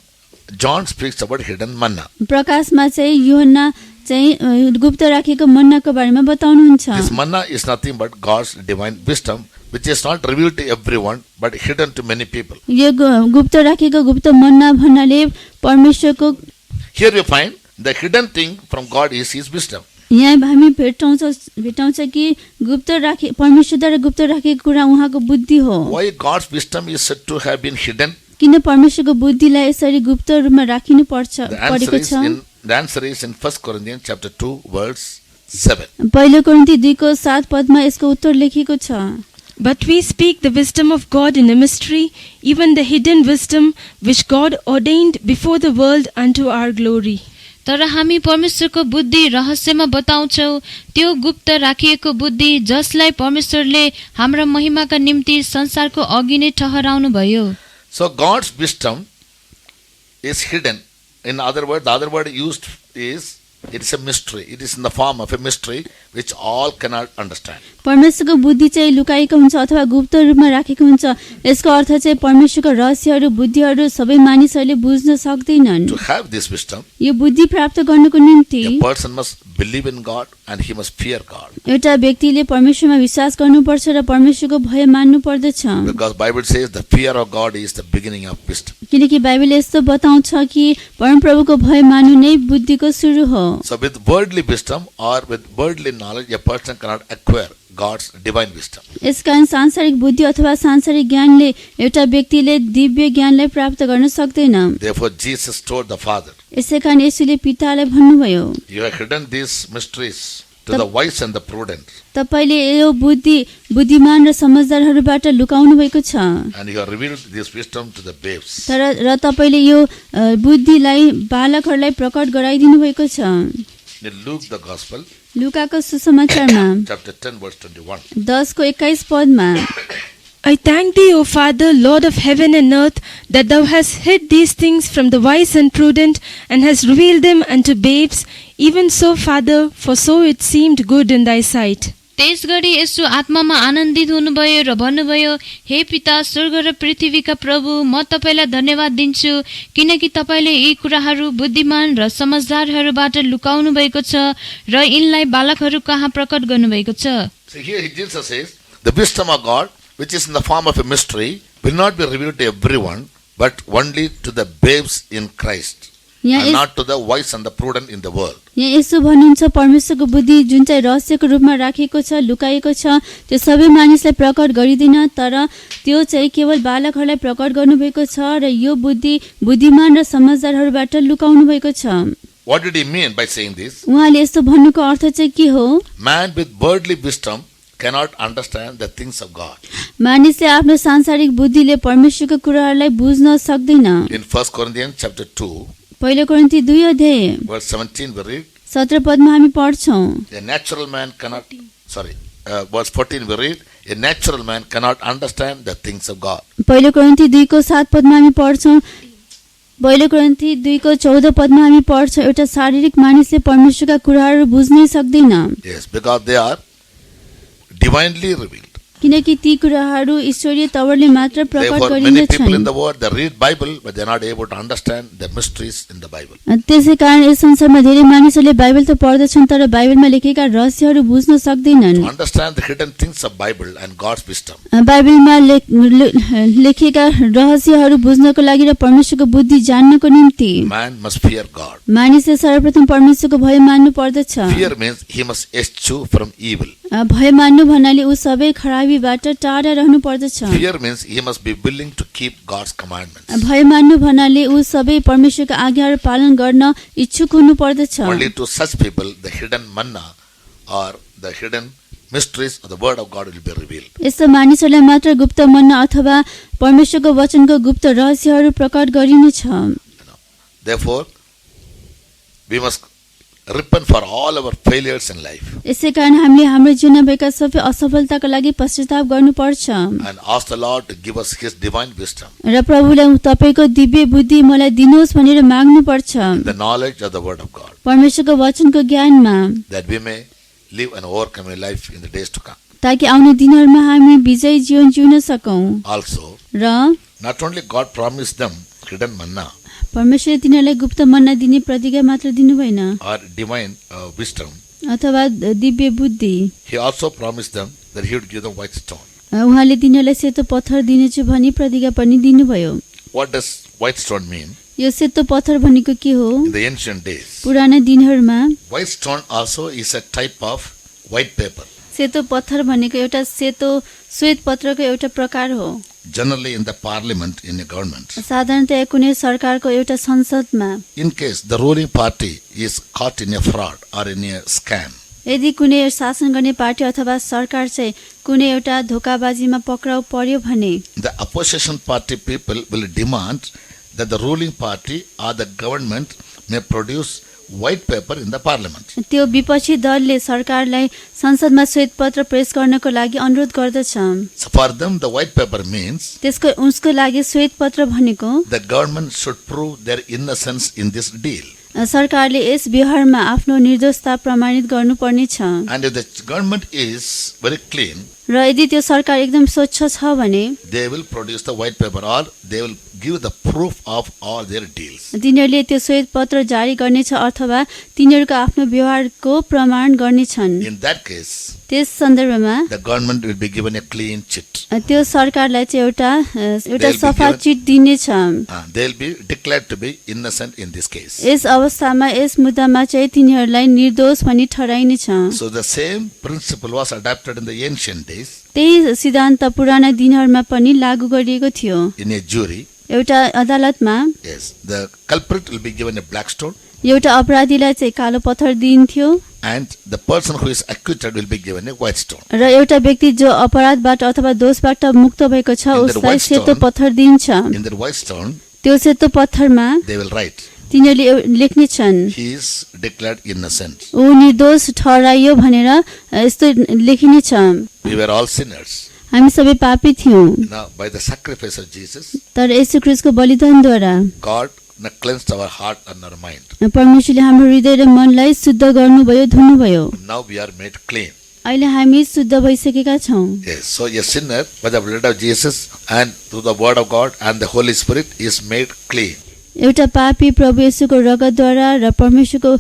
John speaks about hidden manna. प्रकाशमा चाहिँ यूहन्ना चाहिँ गुप्त राखेको मन्नाको बारेमा बताउनुहुन्छ। This manna is nothing but God's divine wisdom, which is not revealed to everyone but hidden to many people. यो गुप्त राखेको गुप्त मन्ना भन्नाले परमेश्वरको Here we find the hidden thing from God is His wisdom. यहाँ हामी भेटाउँछ कि गुप्त राखे परमेश्वरद्वारा गुप्त राखेको कुरा उहाँको बुद्धि हो। Why God's wisdom is said to have been hidden? किन परमेश्वरको बुद्धिलाई यसरी गुप्त रूपमा राखिनु परेको छ? The answer is in 1 Corinthians chapter 2 verse 7. पहिलो कोरिन्थी 2:7 पदमा यसको उत्तर लेखेको छ। But we speak the wisdom of God in a mystery, even the hidden wisdom which God ordained before the world unto our glory. तर हामी परमेश्वरको बुद्धि रहस्यमा बताउँछौ, त्यो गुप्त राखिएको बुद्धि जसलाई परमेश्वरले हाम्रा महिमाका निम्ति संसारको अघि नै ठहराउनु भयो। So God's wisdom is hidden. In other words, the other word used is it is a mystery. It is in the form of a mystery which all cannot understand. परमेश्वरको बुद्धि चाहिँ लुकाएको हुन्छ अथवा गुप्त रूपमा राखेको हुन्छ। यसको अर्थ चाहिँ परमेश्वरको रहस्यहरू बुद्धिहरू सबै मानिसहरूले बुझ्न सक्दैनन्। To have this wisdom, यो बुद्धि प्राप्त गर्नको निम्ति a person must believe in God and he must fear God. एउटा व्यक्तिले परमेश्वरमा विश्वास गर्नुपर्छ र परमेश्वरको भय मान्नु पर्दछ। Because Bible says the fear of God is the beginning of wisdom. किनकि बाइबलले यस्तो बताउँछ कि परमप्रभुको भय मान्नु नै बुद्धिको सुरु हो। So with worldly wisdom or with worldly knowledge, a person cannot acquire God's divine wisdom. यसकारण सांसारिक बुद्धि अथवा सांसारिक ज्ञानले एउटा व्यक्तिले दिव्य ज्ञानलाई प्राप्त गर्न सक्दैन। Therefore Jesus told the Father, यसैकारण येशूले पितालाई भन्नुभयो, you have hidden these mysteries to the wise and the prudent, तपाईले यो बुद्धिमान र समझदारहरूबाट लुकाउनु भएको छ, and you have revealed this wisdom to the babes. तर र तपाईले यो बुद्धिलाई बालकहरूलाई प्रकट गराइदिनु भएको छ। In Luke the Gospel, लुकाको सुसमाचारमा chapter 10 verse 21, 10:21 पदमा I thank thee, O Father, Lord of heaven and earth, that thou hast hid these things from the wise and prudent, and hast revealed them unto babes. Even so, Father, for so it seemed good in thy sight. त्यस गरी यसो आत्मामा आनन्दित हुनुभयो र भन्नुभयो, हे पिता स्वर्ग र पृथ्वीका प्रभु, म तपाईँलाई धन्यवाद दिन्छु किनकि तपाईँले यी कुराहरू बुद्धिमान र समझदारहरूबाट लुकाउनु भएको छ र यिनलाई बालकहरू कहाँ प्रकट गर्नुभएको छ। So here Jesus says, the wisdom of God, which is in the form of a mystery, will not be revealed to everyone, but only to the babes in Christ, and not to the wise and the prudent in the world. यहाँ यसो भन्नुहुन्छ, परमेश्वरको बुद्धि जुन चाहिँ रहस्यको रूपमा राखिएको छ, लुकाएको छ, त्यो सबै मानिसलाई प्रकट गरिदिन, तर त्यो चाहिँ केवल बालकहरूलाई प्रकट गर्नुभएको छ र यो बुद्धि बुद्धिमान र समझदारहरूबाट लुकाउनु भएको छ। What did he mean by saying this? उहाँले यस्तो भन्नुको अर्थ चाहिँ के हो? Man with worldly wisdom cannot understand the things of God. मानिसले आफ्नो सांसारिक बुद्धिले परमेश्वरको कुराहरूलाई बुझ्न सक्दैन। In 1 Corinthians chapter 2, पहिलो कोरिन्थी 2 अध्याय verse 17 we read, 17 पदमा हामी पढ्छौं, a natural man cannot, verse 14 we read, a natural man cannot understand the things of God. पहिलो कोरिन्थी 2 को 7 पदमा हामी पढ्छौं, पहिलो कोरिन्थी 2 को 14 पदमा हामी पढ्छौं, एउटा शारीरिक मानिसले परमेश्वरका कुराहरू बुझ्नै सक्दैन। Yes, because they are divinely revealed. किनकि ती कुराहरू ईश्वरीय तवरले मात्र प्रकट Therefore, many people in गरिन्छन्। the world, they read Bible, but they are not able to understand the mysteries in the Bible. त्यसै कारण यस संसारमा धेरै मानिसहरूले बाइबल त पढ्दछन् तर बाइबलमा लेखेका रहस्यहरू बुझ्न सक्दैनन्। To understand the hidden things of Bible and God's wisdom, बाइबलमा लेखेका रहस्यहरू बुझ्नको लागि र परमेश्वरको बुद्धि जान्नको निम्ति man must fear God. मानिसले सर्वप्रथम परमेश्वरको भय मान्नु पर्दछ। Fear means he must eschew from evil. भय मान्नु भन्नाले ऊ सबै खराबीबाट टाढा रहनु पर्दछ। Fear means he must be willing to keep God's commandments. भय मान्नु भन्नाले ऊ सबै परमेश्वरको आज्ञाहरू पालन गर्न इच्छुक हुनु पर्दछ। Only to such people the hidden manna or the hidden mysteries of the word of God will be revealed. यस्तो मानिसहरूलाई मात्र गुप्त मन्ना अथवा परमेश्वरको वचनको गुप्त रहस्यहरू प्रकट गरिनेछ। Therefore, we must repent for all our failures in life यसै कारण हामीले हाम्रो जीवनमा भएका सबै असफलताका लागि पश्चाताप गर्नुपर्छ and ask the Lord to give us His divine wisdom, र प्रभुलाई तपाईको दिव्य बुद्धि मलाई दिनुहोस् भनेर माग्नुपर्छ। the knowledge of the word of God, परमेश्वरको वचनको ज्ञानमा, that we may live an overcoming life in the days to come. ताकि आउने दिनहरूमा हामी विजयी जीवन जिउन सकौं। Also, र not only God promised them hidden manna परमेश्वरले तिनीहरूलाई गुप्त मन्ना दिने प्रतिज्ञा मात्र दिनु भएन or divine wisdom, अथवा दिव्य बुद्धि, He also promised them that He would give them white stone. उहाँले तिनीहरूलाई सेतो पत्थर दिनेछु भनी प्रतिज्ञा पनि दिनुभयो। What does white stone mean? यो सेतो पत्थर भनेको के हो? In the ancient days, पुराना दिनहरूमा white stone also is a type of white paper. सेतो पत्थर भनेको एउटा सेतो श्वेत पत्रको एउटा प्रकार हो। Generally in the parliament, in a government, साधारणतया कुनै सरकारको एउटा संसदमा in case the ruling party is caught in a fraud or in a scam, यदि कुनै शासन गर्ने पार्टी अथवा सरकार चाहिँ कुनै एउटा धोकाबाजीमा पक्राउ पर्यो भने the opposition party people will demand that the ruling party or the government may produce white paper in the parliament. त्यो विपक्षी दलले सरकारलाई संसदमा श्वेत पत्र पेश गर्नको लागि अनुरोध गर्दछ। So for them, the white paper means उसको लागि श्वेत पत्र भनेको the government should prove their innocence in this deal. सरकारले यस व्यवहारमा आफ्नो निर्दोषता प्रमाणित गर्नुपर्ने छ। And if the government is very clean, र यदि त्यो सरकार एकदम स्वच्छ छ भने they will produce the white paper or they will give the proof of all their deals. तिनीहरूले त्यो श्वेत पत्र जारी गर्नेछ अथवा तिनीहरूको आफ्नो व्यवहारको प्रमाण गर्नेछन्। In that case, त्यस सन्दर्भमा the government will be given a clean chit. त्यो सरकारलाई चाहिँ एउटा They'll be सफा given- चिट दिनेछ। They will be declared to be innocent in this case. यस अवस्थामा यस मुद्दामा चाहिँ तिनीहरूलाई निर्दोष भनी ठहराइनेछ। So the same principle was adopted in the ancient days त्यही सिद्धान्त पुराना दिनहरूमा पनि लागू गरिएको थियो। in a jury. एउटा अदालतमा Yes, the culprit will be given a black stone एउटा अपराधीलाई चाहिँ कालो पत्थर दिइन्थ्यो and the person who is acquitted will be given a white stone. र एउटा व्यक्ति जो अपराधबाट अथवा दोषबाट मुक्त भएको छ In that उसलाई white सेतो stone- पत्थर दिन्छ। In that white stone, त्यो सेतो पत्थरमा they will write, तिनीहरूले लेख्नेछन् he is declared innocent. ऊ निर्दोष ठहराइयो भनेर यस्तो लेखिनेछ। We were all sinners. हामी सबै पापी थियौँ, Now, by the sacrifice of Jesus, तर येशू ख्रीष्टको बलिदानद्वारा God cleansed our heart and our mind. परमेश्वरले हाम्रो हृदय र मनलाई शुद्ध गर्नुभयो, धुनुभयो। Now we are made clean. अहिले हामी शुद्ध भइसकेका छौँ। Yes. So a sinner, by the blood of Jesus and through the word of God and the Holy Spirit, is made clean. एउटा पापी प्रभु येशूको रगतद्वारा र परमेश्वरको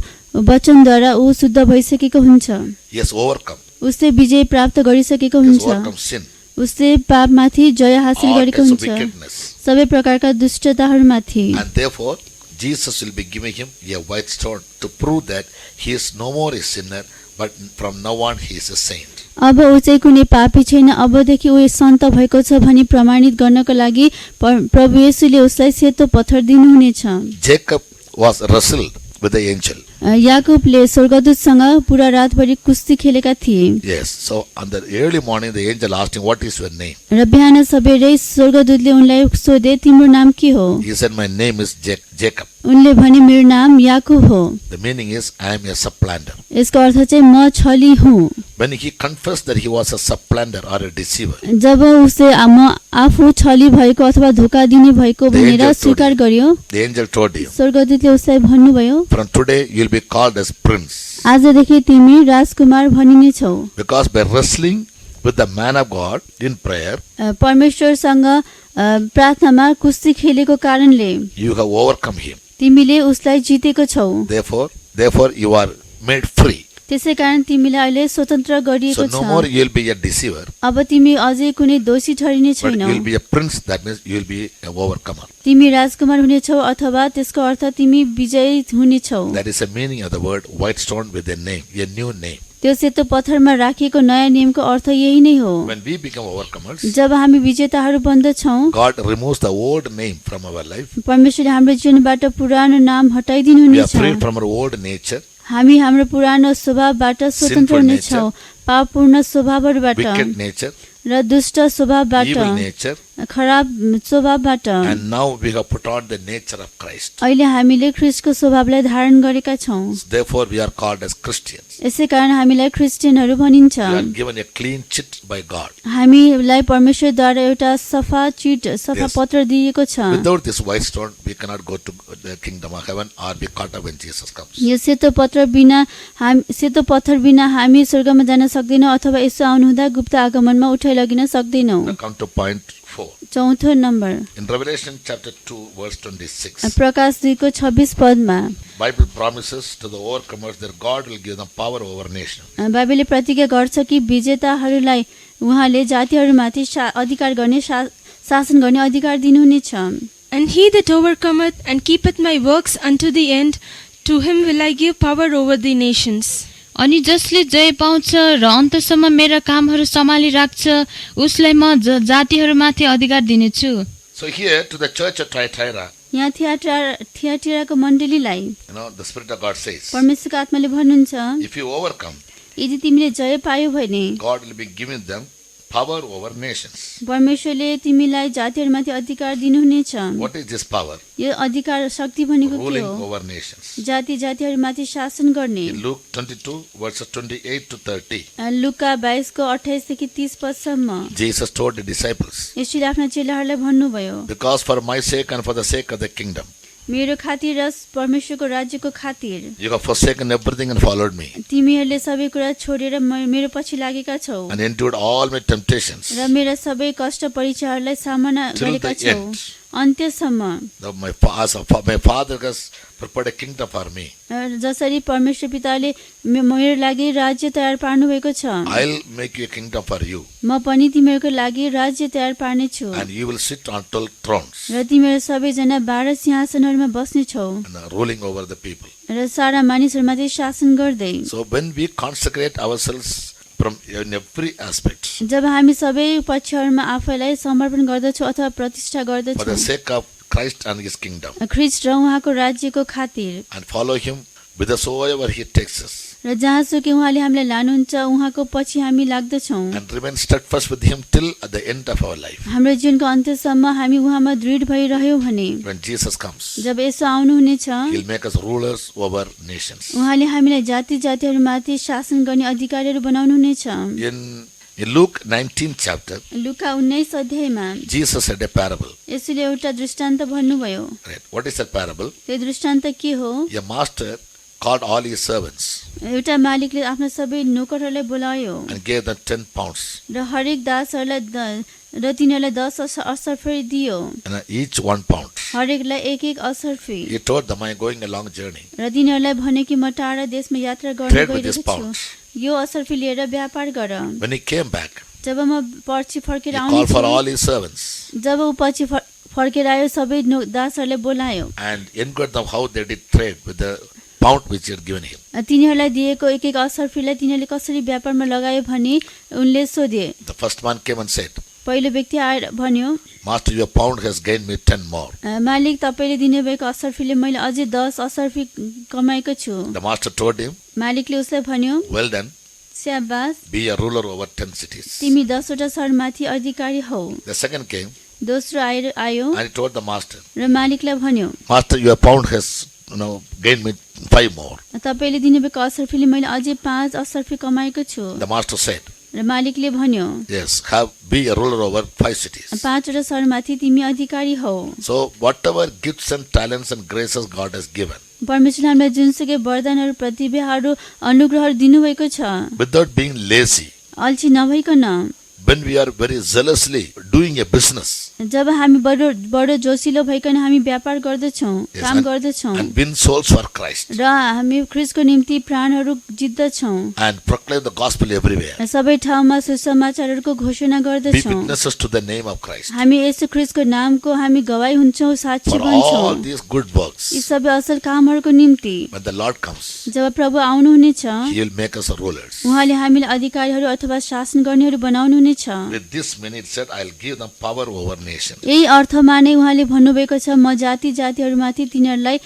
वचनद्वारा ऊ शुद्ध भइसकेको हुन्छ। He has overcome. उसले विजय प्राप्त गरिसकेको He has हुन्छ। overcome sin, उसले पापमाथि जय हासिल all गरेको types of हुन्छ, wickedness. सबै प्रकारका दुष्टताहरूमाथि। And therefore, Jesus will be giving him a white stone to prove that he is no more a sinner, but from now on he is a saint. अब ऊ चाहिँ कुनै पापी छैन, अबदेखि ऊ सन्त भएको छ भनी प्रमाणित गर्नको लागि प्रभु येशूले उसलाई सेतो पत्थर दिनुहुनेछ। Jacob was wrestled with the angel. याकूबले स्वर्गदूतसँग पुरा रातभरि कुस्ती खेलेका थिए। Yes. So on the early morning, the angel asked him, "What is your name?" र बिहान सबेरै स्वर्गदूतले उनलाई सोधे, तिम्रो नाम के हो? He said, "My name is Jacob." उनले भने, मेरो नाम याकूब हो। The meaning is, I am a supplanter. यसको अर्थ चाहिँ म छली हुँ। When he confessed that he was a supplanter or a deceiver, जब उसले म आफू छली भएको अथवा धोका दिने भएको भनेर स्वीकार गर्यो, the angel told him, स्वर्गदूतले उसलाई भन्नुभयो, "From today you will be called as prince, आजदेखि तिमी राजकुमार भनिनेछौ। because by wrestling with the man of God in prayer, परमेश्वरसँग प्रार्थनामा कुस्ती खेलेको कारणले you have overcome him. तिमीले उसलाई जितेको छौ। Therefore you are made free. त्यसै कारण तिमीलाई अहिले स्वतन्त्र गरिएको So no more छ। you will be a deceiver, अब तिमी अझै कुनै दोषी ठहरिने but you छैनौ। will be a prince. That means you will be an overcomer. तिमी राजकुमार हुनेछौ अथवा त्यसको अर्थ तिमी विजयी हुनेछौ। That is the meaning of the word white stone with a name, a new name. त्यो सेतो पत्थरमा राखिएको नयाँ नियमको अर्थ यही नै हो। When we become overcomers, जब हामी विजेताहरू बन्दछौँ, God removes the old name from our life. परमेश्वरले हाम्रो जीवनबाट पुरानो नाम We are हटाइदिनुहुनेछ। freed from our old nature, हामी हाम्रो पुरानो स्वभावबाट स्वतन्त्र Sinful हुनेछौँ, पापपूर्ण स्वभावबाट wicked nature, र दुष्ट स्वभावबाट, evil nature, खराब स्वभावबाट। and now we have put on the nature of Christ. अहिले हामीले ख्रीष्टको स्वभावलाई धारण गरेका छौँ। Therefore, we are called as Christians. यसै कारण हामीलाई क्रिस्चियनहरू भनिन्छ। We are given a clean chit by God. हामीलाई परमेश्वरद्वारा एउटा सफा चिट, सफा Yes. पत्र दिएको छ। Without this white stone, we cannot go to the kingdom of heaven or be caught up when Jesus comes. यो सेतो पत्थर बिना हामी स्वर्गमा जान सक्दैनौँ अथवा यसो आउनुहुँदा गुप्त आगमनमा उठाइ लगिन सक्दैनौँ। Now come to point 4. चौथो number, In Revelation chapter 2, verse 26, प्रकाश 2 को 26 पदमा Bible promises to the overcomers that God will give them power over nations. बाइबलले प्रतिज्ञा गर्छ कि विजेताहरूलाई उहाँले जातिहरूमाथि अधिकार गर्ने, शासन गर्ने अधिकार दिनुहुनेछ। And he that overcometh and keepeth my works unto the end, to him will I give power over the nations. अनि जसले जय पाउँछ र अन्तसम्म मेरा कामहरू सम्हाली राख्छ, उसलाई म जातिहरूमाथि अधिकार दिनेछु। So here to the church of Thyatira, यहाँ थियाटिराको मण्डलीलाई the Spirit of God says, परमेश्वरको आत्माले भन्नुहुन्छ, if you overcome, यदि तिमीले जय पायो भने God will be giving them power over nations. परमेश्वरले तिमीलाई जातिहरूमाथि अधिकार दिनुहुनेछ। What is this power? यो अधिकार शक्ति भनेको के Ruling हो? over nations. जातिहरूमाथि शासन गर्ने। In Luke 22, verses 28 to 30, लुका 22 को 28 देखि 30 पदसम्म Jesus told the disciples, यसले आफ्ना चेलाहरूलाई भन्नुभयो, because for my sake and for the sake of the kingdom, मेरो खातिर र परमेश्वरको राज्यको खातिर you have forsaken everything and followed me, तिमीहरूले सबै कुरा छोडेर मेरो पछि लागेका छौ and endured all my temptations, र मेरा सबै कष्ट परीक्षाहरूलाई सामना till गरेका the छौ end. अन्त्यसम्म। My Father has prepared a kingdom for me. जसरी परमेश्वर पिताले मेरो लागि राज्य तयार पार्नु भएको छ, I'll make you a kingdom for you, म पनि तिमीहरूको लागि राज्य तयार पार्नेछु and you will sit on 12 thrones, र तिमीहरू सबैजना 12 सिंहासनहरूमा बस्ने छौ and ruling over the people. र सारा मानिसहरूमाथि शासन गर्दै। So when we consecrate ourselves from in every aspect जब हामी सबै पक्षहरूमा आफैलाई समर्पण गर्दछौँ अथवा प्रतिष्ठा for the गर्दछौँ sake of Christ and His kingdom, ख्रीष्ट र उहाँको राज्यको खातिर, and follow Him whithersoever He takes us, र जहाँसुकै उहाँले हामीलाई लानुहुन्छ उहाँको पछि हामी लाग्दछौँ and remain steadfast with Him till at the end of our life. हाम्रो जीवनको अन्त्यसम्म हामी उहाँमा दृढ भइरह्यौँ भने When Jesus comes, जब यसो आउनुहुनेछ He'll make us rulers over nations. उहाँले हामीलाई जातिहरूमाथि शासन गर्ने अधिकारीहरू बनाउनुहुनेछ। In In Luke 19th chapter, लुका 19 अध्यायमा Jesus said a parable. यसुले एउटा दृष्टान्त भन्नुभयो। Right. What is that parable? त्यो दृष्टान्त के हो? A master called all his servants एउटा मालिकले आफ्ना सबै नोकरहरूलाई बोलायो and gave them 10 pounds. र हरेक दासहरूलाई र तिनीहरूलाई 10 असर्फी दियो, And each 1 pound. हरेकलाई एक Asarfi. He told them, I am going a long journey. र तिनीहरूलाई भन्यो कि म टाढा देशमा यात्रा गर्न Trade with these गइरहेको छु, pounds. यो असर्फी लिएर व्यापार गर। When he came back, जब म पछि फर्केर he called for all आउने his servants जब ऊ पछि फर्केर आयो, सबै दासहरूले बोलायो and inquired them how they did trade with the pound which he had given him. तिनीहरूलाई दिएको एक असर्फीलाई तिनीहरूले कसरी व्यापारमा लगायो भनी उनले सोधे। The first man came and said, पहिलो व्यक्ति आएर भन्यो, Master, your pound has gained me 10 more. मालिक तपाईँले दिनुभएको असर्फीले मैले अझै 10 असर्फी कमाएको छु। The master told him, मालिकले उसलाई भन्यो, well done, स्याबास, be a ruler over 10 cities. तिमी 10 वटा शहरमाथि अधिकारी हौ। The second came दोस्रो आयो and he told the master, र मालिकलाई भन्यो, Master, your pound has gained me 5 more. तपाईँले दिनुभएको असर्फीले मैले अझै 5 असर्फी कमाएको छु। The master said, र मालिकले भन्यो, yes, be a ruler over 5 cities. 5 वटा शहरमाथि तिमी अधिकारी हौ। So whatever gifts and talents and graces God has given, परमेश्वरले हामीलाई जुनसुकै वरदानहरू, प्रतिभाहरू, अनुग्रहहरू दिनुभएको छ, without being lazy, अल्छी नभइकन, when we are very zealously doing a business, जब हामी बडो जोसिलो भइकन हामी व्यापार गर्दछौँ, yes, काम गर्दछौँ and win souls for Christ र हामी ख्रीष्टको निम्ति प्राणहरू जित्दछौँ, and proclaim the gospel everywhere, सबै ठाउँमा सुसमाचारहरूको घोषणा be गर्दछौँ, witnesses to the name of Christ. हामी यसो ख्रीष्टको नामको हामी गवाही हुन्छौँ, साक्षी For all बन्छौँ। these good यी works, सबै असल कामहरूको निम्ति when the Lord comes, जब प्रभु आउनुहुनेछ, He will make us rulers. उहाँले हामीलाई अधिकारीहरू अथवा शासन गर्नेहरू बनाउनुहुनेछ। With this many it said, I will give them power over nations. यही अर्थमा नै उहाँले भन्नुभएको छ, म जातिहरूमाथि तिनीहरूलाई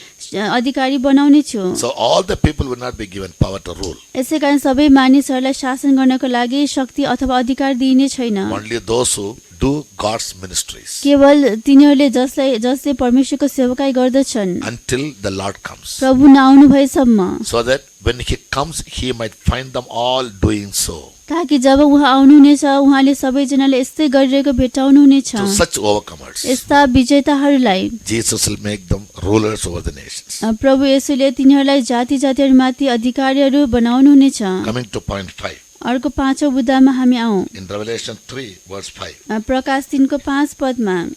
अधिकारी बनाउने छु। So all the people will not be given power to rule. यसै कारण सबै मानिसहरूलाई शासन गर्नको लागि शक्ति अथवा अधिकार दिइने छैन। Only those who do God's ministries केवल तिनीहरूले जसले परमेश्वरको सेवकाई गर्दछन् until the Lord comes. प्रभु नआउनु भएसम्म, So that when He comes, He might find them all doing so. ताकि जब उहाँ आउनुहुनेछ उहाँले सबैजनाले यस्तै गरिरहेको भेटाउनुहुनेछ। To such overcomers, यस्ता विजेताहरूलाई Jesus will make them rulers over the nations. प्रभु येशूले तिनीहरूलाई जातिहरूमाथि अधिकारीहरू बनाउनुहुनेछ। Coming to point 5. अर्को 5औं बुँदामा हामी आउँ। In Revelation 3 verse 5. प्रकाश 3को 5 पदमा,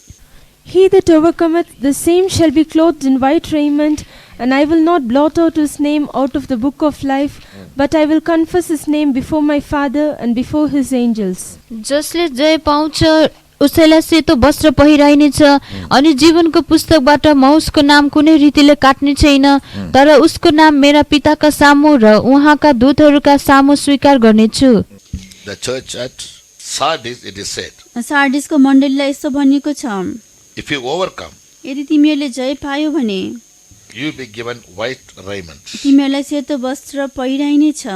He that overcometh, the same shall be clothed in white raiment, and I will not blot out his name out of the book of life, but I will confess his name before my Father and before his angels. जसले जय पाउँछ उसैलाई सेतो वस्त्र पहिराइनेछ अनि जीवनको पुस्तकबाट म उसको नाम कुनै रीतिले काट्ने छैन, तर उसको नाम मेरा पिताका सामु र उहाँका दूतहरूका सामु स्वीकार गर्नेछु। The church at Sardis, it is said, सार्डिसको मण्डलीलाई यस्तो भनिएको छ, if you overcome, यदि तिमीहरूले जय पायो भने you will be given white raiment. तिमीहरूलाई सेतो वस्त्र पहिराइनेछ।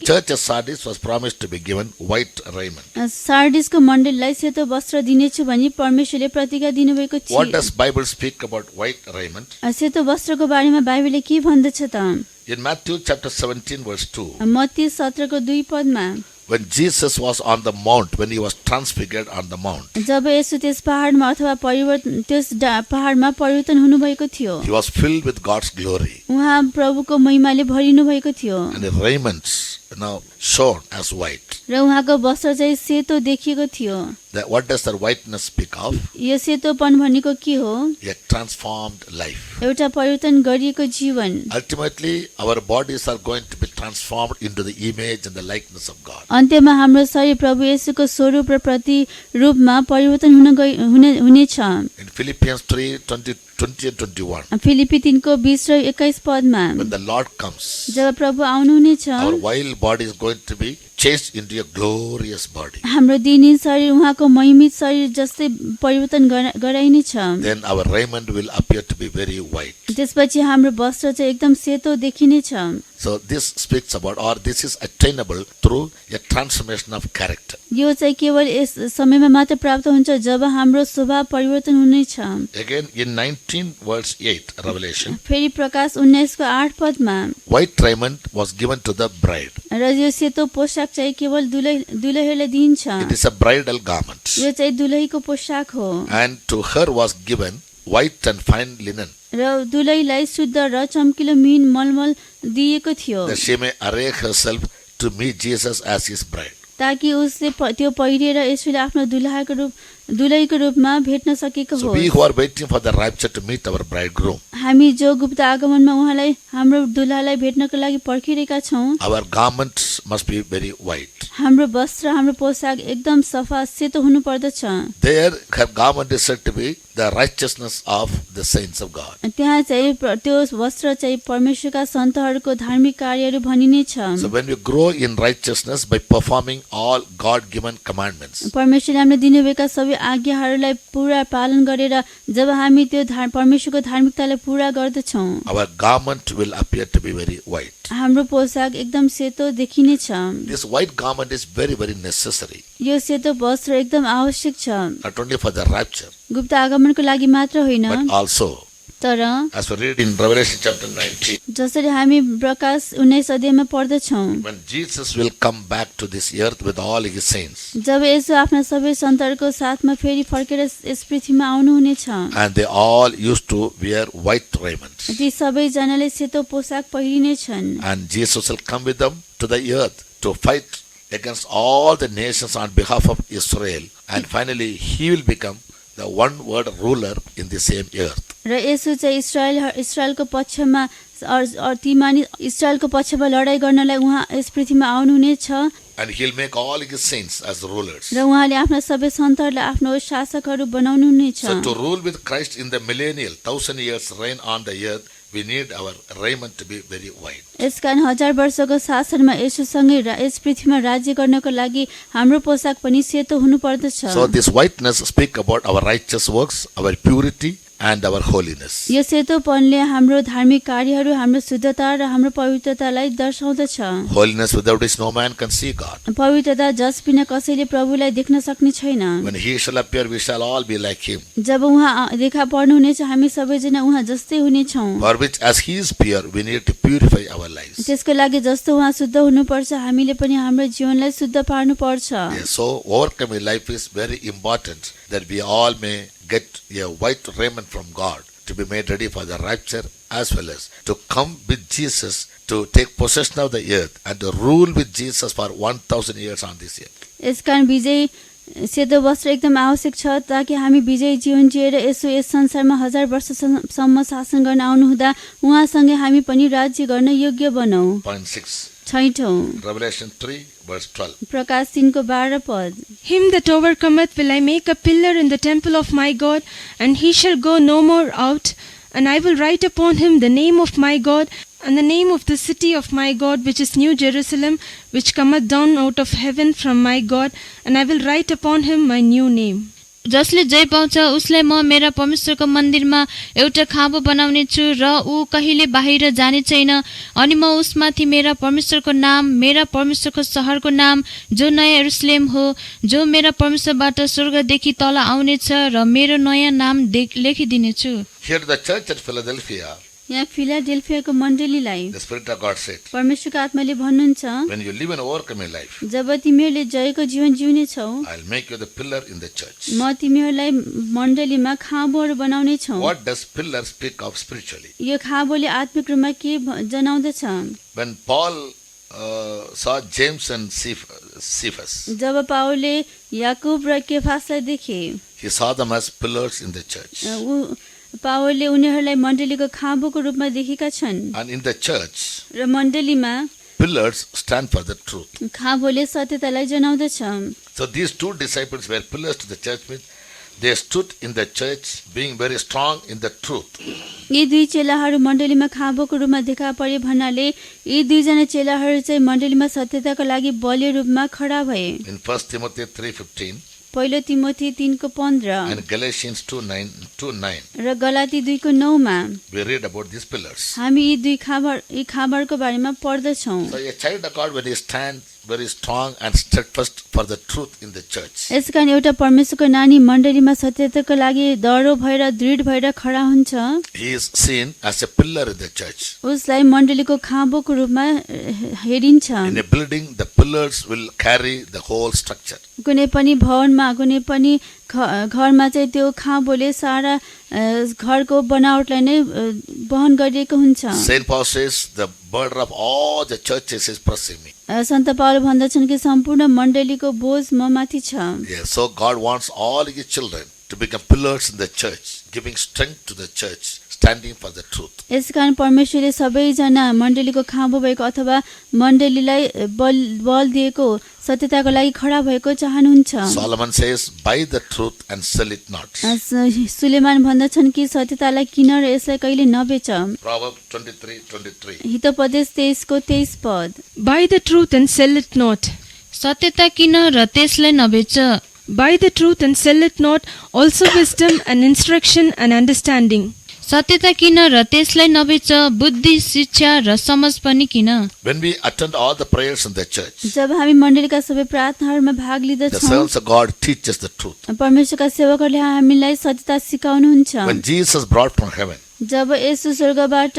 Church at Sardis was promised to be given white raiment. सार्डिसको मण्डलीलाई सेतो वस्त्र दिनेछु भनी परमेश्वरले प्रतिज्ञा दिनुभएको What थियो। does Bible speak about white raiment? सेतो वस्त्रको बारेमा बाइबलले के भन्दछ त? In Matthew chapter 17 verse 2, Matthew 17को 2 पदमा, when Jesus was on the mount, when he was transfigured on the mount, जब यसो त्यस पहाडमा अथवा पहाडमा परिवर्तन हुनुभएको थियो, he was filled with God's glory, उहाँ प्रभुको महिमाले भरिनु भएको थियो and his raiments shone as white. र उहाँको वस्त्र चाहिँ सेतो देखिएको थियो। What does that whiteness speak of? यो सेतोपन भनेको के हो? A transformed life. एउटा परिवर्तन गरिएको जीवन। Ultimately, our bodies are going to be transformed into the image and the likeness of God. अन्त्यमा हाम्रो शरीर प्रभु येशूको स्वरूप र प्रतिरूपमा परिवर्तन हुनेछ। In Philippians 3, 20 and 21, फिलिपी 3को 20 र 21 पदमा, when the Lord comes, जब प्रभु आउनुहुनेछ our vile body is going to be changed into a glorious body. हाम्रो दिनी शरीर उहाँको महिमित शरीर जस्तै परिवर्तन गराइनेछ। Then our raiment will appear to be very white. त्यसपछि हाम्रो वस्त्र चाहिँ एकदम सेतो देखिनेछ। So this speaks about, or this is attainable through a transformation of character. यो चाहिँ केवल यस समयमा मात्र प्राप्त हुन्छ जब हाम्रो स्वभाव परिवर्तन हुनेछ। Again, in 19 verse 8, Revelation, फेरि प्रकाश 19 को 8 पदमा white raiment was given to the bride. र यो सेतो पोशाक चाहिँ केवल दुलहीलाई दिइन्छ। It is a bridal garment. यो चाहिँ दुलहीको पोशाक हो And to her was given white and fine linen, र दुलहीलाई शुद्ध र चम्किलो मिन मलमल दिएको थियो that she may array herself to meet Jesus as his bride. ताकि उसले त्यो पहिरेर यसले आफ्नो दुलहीको रूपमा भेट्न सकेको So हो। we who are waiting for the rapture to meet our bridegroom, हामी जो गुप्त आगमनमा उहाँलाई हाम्रो दुलहालाई भेट्नको लागि पर्खिरहेका छौँ, our garments must be very white. हाम्रो वस्त्र हाम्रो पोशाक एकदम सफा सेतो हुनु पर्दछ। There, her garment is said to be the righteousness of the saints of God. त्यहाँ चाहिँ त्यो वस्त्र चाहिँ परमेश्वरका सन्तहरूको धार्मिक कार्यहरू भनिनेछ। So when we grow in righteousness by performing all God-given commandments, परमेश्वरले हामीले दिनुभएका सबै आज्ञाहरूलाई पूरा पालन गरेर जब हामी त्यो परमेश्वरको धार्मिकतालाई पूरा गर्दछौँ, our garment will appear to be very white. हाम्रो पोशाक एकदम सेतो देखिनेछ। This white garment is very, very necessary, यो सेतो वस्त्र एकदम आवश्यक छ, not only for the rapture, गुप्त आगमनको लागि मात्र होइन, but also, तर as we read in Revelation chapter 19, जसरी हामी प्रकाश 19 अध्यायमा पढ्दछौँ, when Jesus will come back to this earth with all his saints, जब यसो आफ्ना सबै सन्तहरूको साथमा फेरि फर्केर यस पृथ्वीमा आउनुहुनेछ, and they all used to wear white raiment, ती सबैजनाले सेतो पोशाक पहिरिनेछन्, and Jesus will come with them to the earth to fight against all the nations on behalf of Israel, and finally he will become the one word ruler in the same earth. र यसो चाहिँ इस्रायलको पक्षमा ती मानिस इस्रायलको पक्षमा लडाईँ गर्नलाई उहाँ यस पृथ्वीमा आउनुहुनेछ And he'll make all his saints as rulers. र उहाँले आफ्ना सबै सन्तहरूलाई आफ्नो शासकहरू बनाउनुहुनेछ। So to rule with Christ in the millennial 1000 years reign on the earth, we need our raiment to be very white. यसकारण 1000 वर्षको शासनमा यसोसँगै यस पृथ्वीमा राज्य गर्नको लागि हाम्रो पोशाक पनि सेतो हुनु पर्दछ। So this whiteness speak about our righteous works, our purity and our holiness. यो सेतोपनले हाम्रो धार्मिक कार्यहरू, हाम्रो शुद्धता र हाम्रो पवित्रतालाई दर्शाउँदछ। Holiness without which no man can see God. पवित्रता जस बिना कसैले प्रभुलाई देख्न सक्ने छैन। When he shall appear, we shall all be like him. जब उहाँ देखा पर्नुहुनेछ हामी सबैजना उहाँ जस्तै हुनेछौँ। For which as he is pure, we need to purify our lives. त्यसको लागि जस्तो उहाँ शुद्ध हुनुपर्छ, हामीले पनि हाम्रो जीवनलाई शुद्ध पार्नु पर्छ। Yes, so overcoming life is very important, that we all may get a white raiment from God to be made ready for the rapture, as well as to come with Jesus to take possession of the earth and to rule with Jesus for 1000 years on this earth. यसकारण विजय सेतो वस्त्र एकदम आवश्यक छ, ताकि हामी विजय जीवन जिएर यसो यस संसारमा 1000 वर्षसम्म शासन गर्न आउनुहुँदा उहाँसँगै हामी पनि राज्य गर्न योग्य बनौँ। Point 6. छैठौं Revelation 3 verse 12. प्रकाश 3 को 12 पद। Him that overcometh will I make a pillar in the temple of my God, and he shall go no more out. And I will write upon him the name of my God, and the name of the city of my God, which is New Jerusalem, which cometh down out of heaven from my God, and I will write upon him my new name. जसले जय पाउँछ उसलाई म मेरा परमेश्वरको मन्दिरमा एउटा खाँबो बनाउने छु र ऊ कहिले बाहिर जाने छैन। अनि म उसमाथि मेरा परमेश्वरको नाम, मेरा परमेश्वरको सहरको नाम जो नयाँ यरुशलेम हो, जो मेरा परमेश्वरबाट स्वर्गदेखि तल आउनेछ, र मेरो नयाँ नाम लेखिदिनेछु। Here to the church at Philadelphia, यहाँ फिलाडेल्फियाको मण्डलीलाई the Spirit of God said, परमेश्वरको आत्माले भन्नुहुन्छ, when you live an overcoming life, जब तिमीहरूले जयको जीवन जिउने छौ, I'll make you the pillar in the church. म तिमीहरूलाई मण्डलीमा खाँबोहरू बनाउने छौ। What does pillar speak of spiritually? यो खाँबोले आत्मिक रूपमा के जनाउँदछ? When Paul saw James and Cephas, जब पावलले याकूब र केफासलाई देखे, he saw them as pillars in the church. पावलले उनीहरूलाई मण्डलीको खाँबोको रूपमा देखेका छन्। And in the church, र मण्डलीमा pillars stand for the truth. खाँबोले सत्यतालाई जनाउँदछ। So these two disciples were pillars to the church, means they stood in the church being very strong in the truth. यी दुई चेलाहरू मण्डलीमा खाँबोको रूपमा देखा परे भन्नाले यी दुईजना चेलाहरू चाहिँ मण्डलीमा सत्यताको लागि बलियो रूपमा खडा भए। In 1 Timothy 3:15, पहिलो तिमोथी 3:15 and Galatians 2:9. र Galati 2:9 We read about these pillars. हामी यी खाँबरको बारेमा पढ्दछौँ। So a child of God, when he stands very strong and steadfast for the truth in the church, यसकारण एउटा परमेश्वरको नानी मण्डलीमा सत्यताको लागि दह्रो भएर दृढ भएर खडा हुन्छ। he is seen as a pillar in the church. उसलाई मण्डलीको खाँबोको रूपमा हेरिन्छ। In a building, the pillars will carry the whole structure. कुनै पनि भवनमा कुनै पनि घरमा चाहिँ त्यो खाँबोले सारा घरको बनावटलाई नै वहन गरिएको हुन्छ। Saint Paul says, the burden of all the churches is pressing me. सन्त पावल भन्दछन् कि सम्पूर्ण मण्डलीको बोझ म माथि छ। Yeah, so God wants all his children to become pillars in the church, giving strength to the church, standing for the truth. यसकारण परमेश्वरले सबैजना मण्डलीको खाँबो भएको अथवा मण्डलीलाई बल दिएको सत्यताको लागि खडा भएको चाहनुहुन्छ। Solomon says, buy the truth and sell it not. Suleman भन्दछन् कि सत्यतालाई किन र यसलाई कहिले नबेच। Proverbs 23:23. हितोपदेश 23:23 पद। Buy the truth and sell it not. सत्यता किन र त्यसलाई नबेच। Buy the truth and sell it not, also wisdom and instruction and understanding. सत्यता किन र त्यसलाई नबेच, बुद्धि शिक्षा र समझ पनि किन। When we attend all the prayers in the church, जब हामी मण्डलीका सबै प्रार्थनाहरूमा भाग the लिँदछौँ, servants of God teach us the truth. परमेश्वरका सेवकहरूले हामीलाई सत्यता सिकाउनुहुन्छ। When Jesus brought from heaven, जब यसो स्वर्गबाट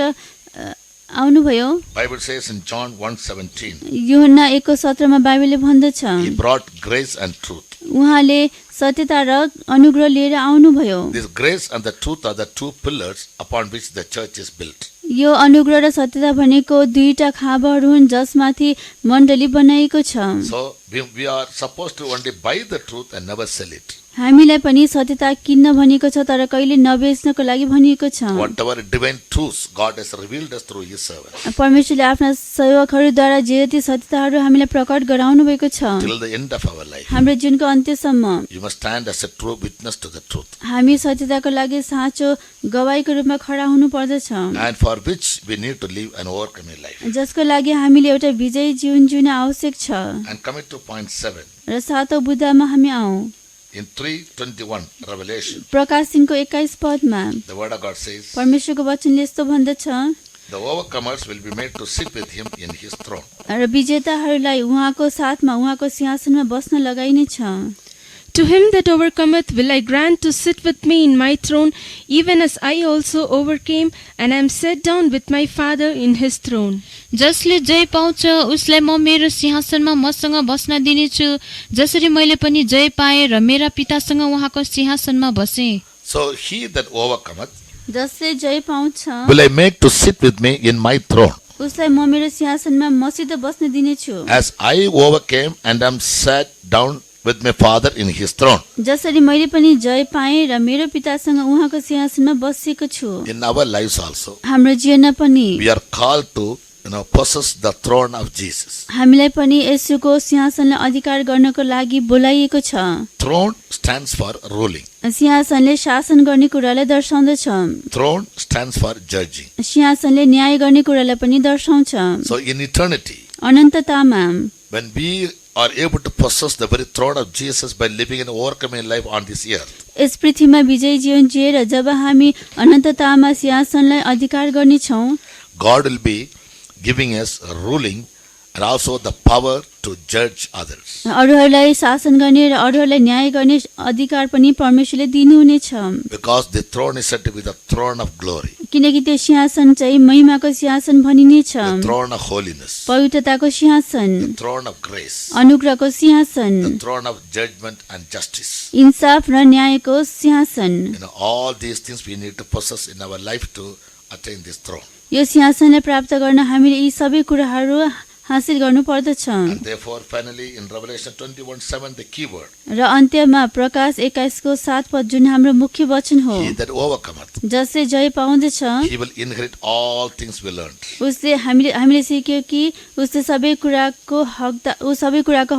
आउनुभयो, Bible says in John 1:17, यूहन्ना 1:17 बाइबलले भन्दछ, he brought grace and truth. उहाँले सत्यता र अनुग्रह लिएर आउनुभयो। This grace and the truth are the two pillars upon which the church is built. यो अनुग्रह र सत्यता भनेको दुईटा खाँबाहरू हुन् जसमाथि मण्डली बनाइएको छ। So we are supposed to only buy the truth and never sell it. हामीलाई पनि सत्यता किन्न भनिएको छ तर कहिले नबेच्नको लागि भनिएको छ। Whatever divine truths God has revealed us through his servants, परमेश्वरले आफ्ना सेवकहरूद्वारा जे जति सत्यताहरू हामीलाई प्रकट गराउनु भएको छ till the end of our life, हाम्रो जीवनको अन्त्यसम्म you must stand as a true witness to the truth, हामी सत्यताको लागि साँचो गवाईको रूपमा खडा हुनु पर्दछ, and for which we need to live an overcoming life. जसको लागि हामीले एउटा विजयी जीवन जिउन आवश्यक छ। And coming to point 7, र 7औं बुँदामा हामी आउँ। in 3:21 Revelation, प्रकाशिनको 21 पदमा the word of God says, परमेश्वरको वचनले यस्तो भन्दछ, the overcomers will be made to sit with him in his throne. र विजेताहरूलाई उहाँको साथमा उहाँको सिंहासनमा बस्न लगाइनेछ। To him that overcometh will I grant to sit with me in my throne, even as I also overcame, and am set down with my Father in his throne. जसले जय पाउँछ उसलाई म मेरो सिंहासनमा मसँग बस्न दिनेछु, जसरी मैले पनि जय पाएँ र मेरा पितासँग उहाँको सिंहासनमा बसेँ। So he that overcometh जसले जय पाउँछ will I make to sit with me in my throne, उसलाई म मेरो सिंहासनमा मसित बस्न दिनेछु, as I overcame and am sat down with my Father in his throne. जसरी मैले पनि जय पाएँ र मेरो पितासँग उहाँको सिंहासनमा बसेको छु। In our lives also, हाम्रो जीवनमा पनि we are called to possess the throne of Jesus. हामीलाई पनि येशूको सिंहासनलाई अधिकार गर्नको लागि बोलाइएको छ। Throne stands for ruling. सिंहासनले शासन गर्ने कुरालाई दर्शाउँदछ। Throne stands for judging. सिंहासनले न्याय गर्ने कुरालाई पनि दर्शाउँछ। So in eternity, अनन्ततामा when we are able to possess the very throne of Jesus by living an overcoming life on this earth, यस पृथ्वीमा विजयी जीवन जिएर जब हामी अनन्ततामा सिंहासनलाई अधिकार गर्नेछौँ, God will be giving us ruling and also the power to judge others. अरूहरूलाई शासन गर्ने र अरूहरूलाई न्याय गर्ने अधिकार पनि परमेश्वरले दिनुहुनेछ। Because the throne is said to be the throne of glory, किनकि त्यो सिंहासन चाहिँ महिमाको सिंहासन भनिनेछ, the throne of holiness, पवित्रताको सिंहासन, the throne of grace, अनुग्रहको सिंहासन, the throne of judgment and justice. इन्साफ र न्यायको सिंहासन। All these things we need to possess in our life to attain this throne. यो सिंहासनलाई प्राप्त गर्न हामीले यी सबै कुराहरू हासिल गर्नु पर्दछ। And therefore, finally, in Revelation 21:7, the key word, र अन्त्यमा प्रकाश 21को 7 पद जुन हाम्रो मुख्य वचन हो, he that overcometh, जसले जय पाउँदछ he will inherit all things we learned. उसले हामीले सिक्यो कि उसले सबै कुराको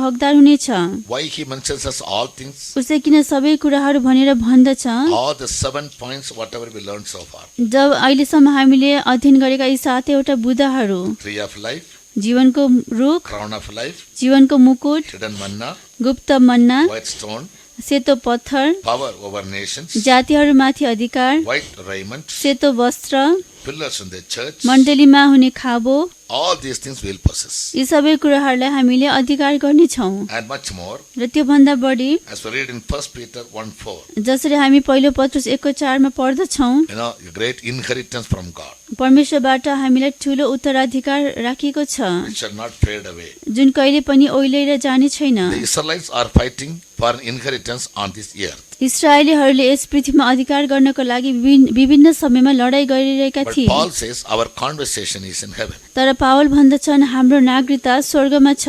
हकदार हुनेछ। Why he mentions us all things? उसले किन सबै कुराहरू भनेर भन्दछ? All the 7 points, whatever we learned so far. जब अहिलेसम्म हामीले अध्ययन गरेका यी 7वटा बुँदाहरू, Tree of life, जीवनको रुख, crown of life, जीवनको मुकुट, hidden manna, गुप्त मन्ना, white stone, सेतो पत्थर, power over nations, जातिहरूमाथि अधिकार, white raiment, सेतो वस्त्र, pillars in the church, मण्डलीमा हुने खाबो, all these things we will possess. यी सबै कुराहरूलाई हामीले अधिकार गर्नेछौँ। And much more, र त्योभन्दा बढी as we read in 1 Peter 1:4, जसरी हामी पहिलो पत्रुस 1:4 मा पढ्दछौँ, a great inheritance from God, परमेश्वरबाट हामीलाई ठूलो उत्तराधिकार राखिएको छ, which shall not fade away. जुन कहिले पनि ओइलेर जाने छैन। The Israelites are fighting for an inheritance on this earth. इस्राएलीहरूले यस पृथ्वीमा अधिकार गर्नको लागि विभिन्न समयमा लडाई गरिरहेका But थिए। Paul says our conversation is in heaven. तर पावल भन्दछन् हाम्रो नागरिकता स्वर्गमा छ।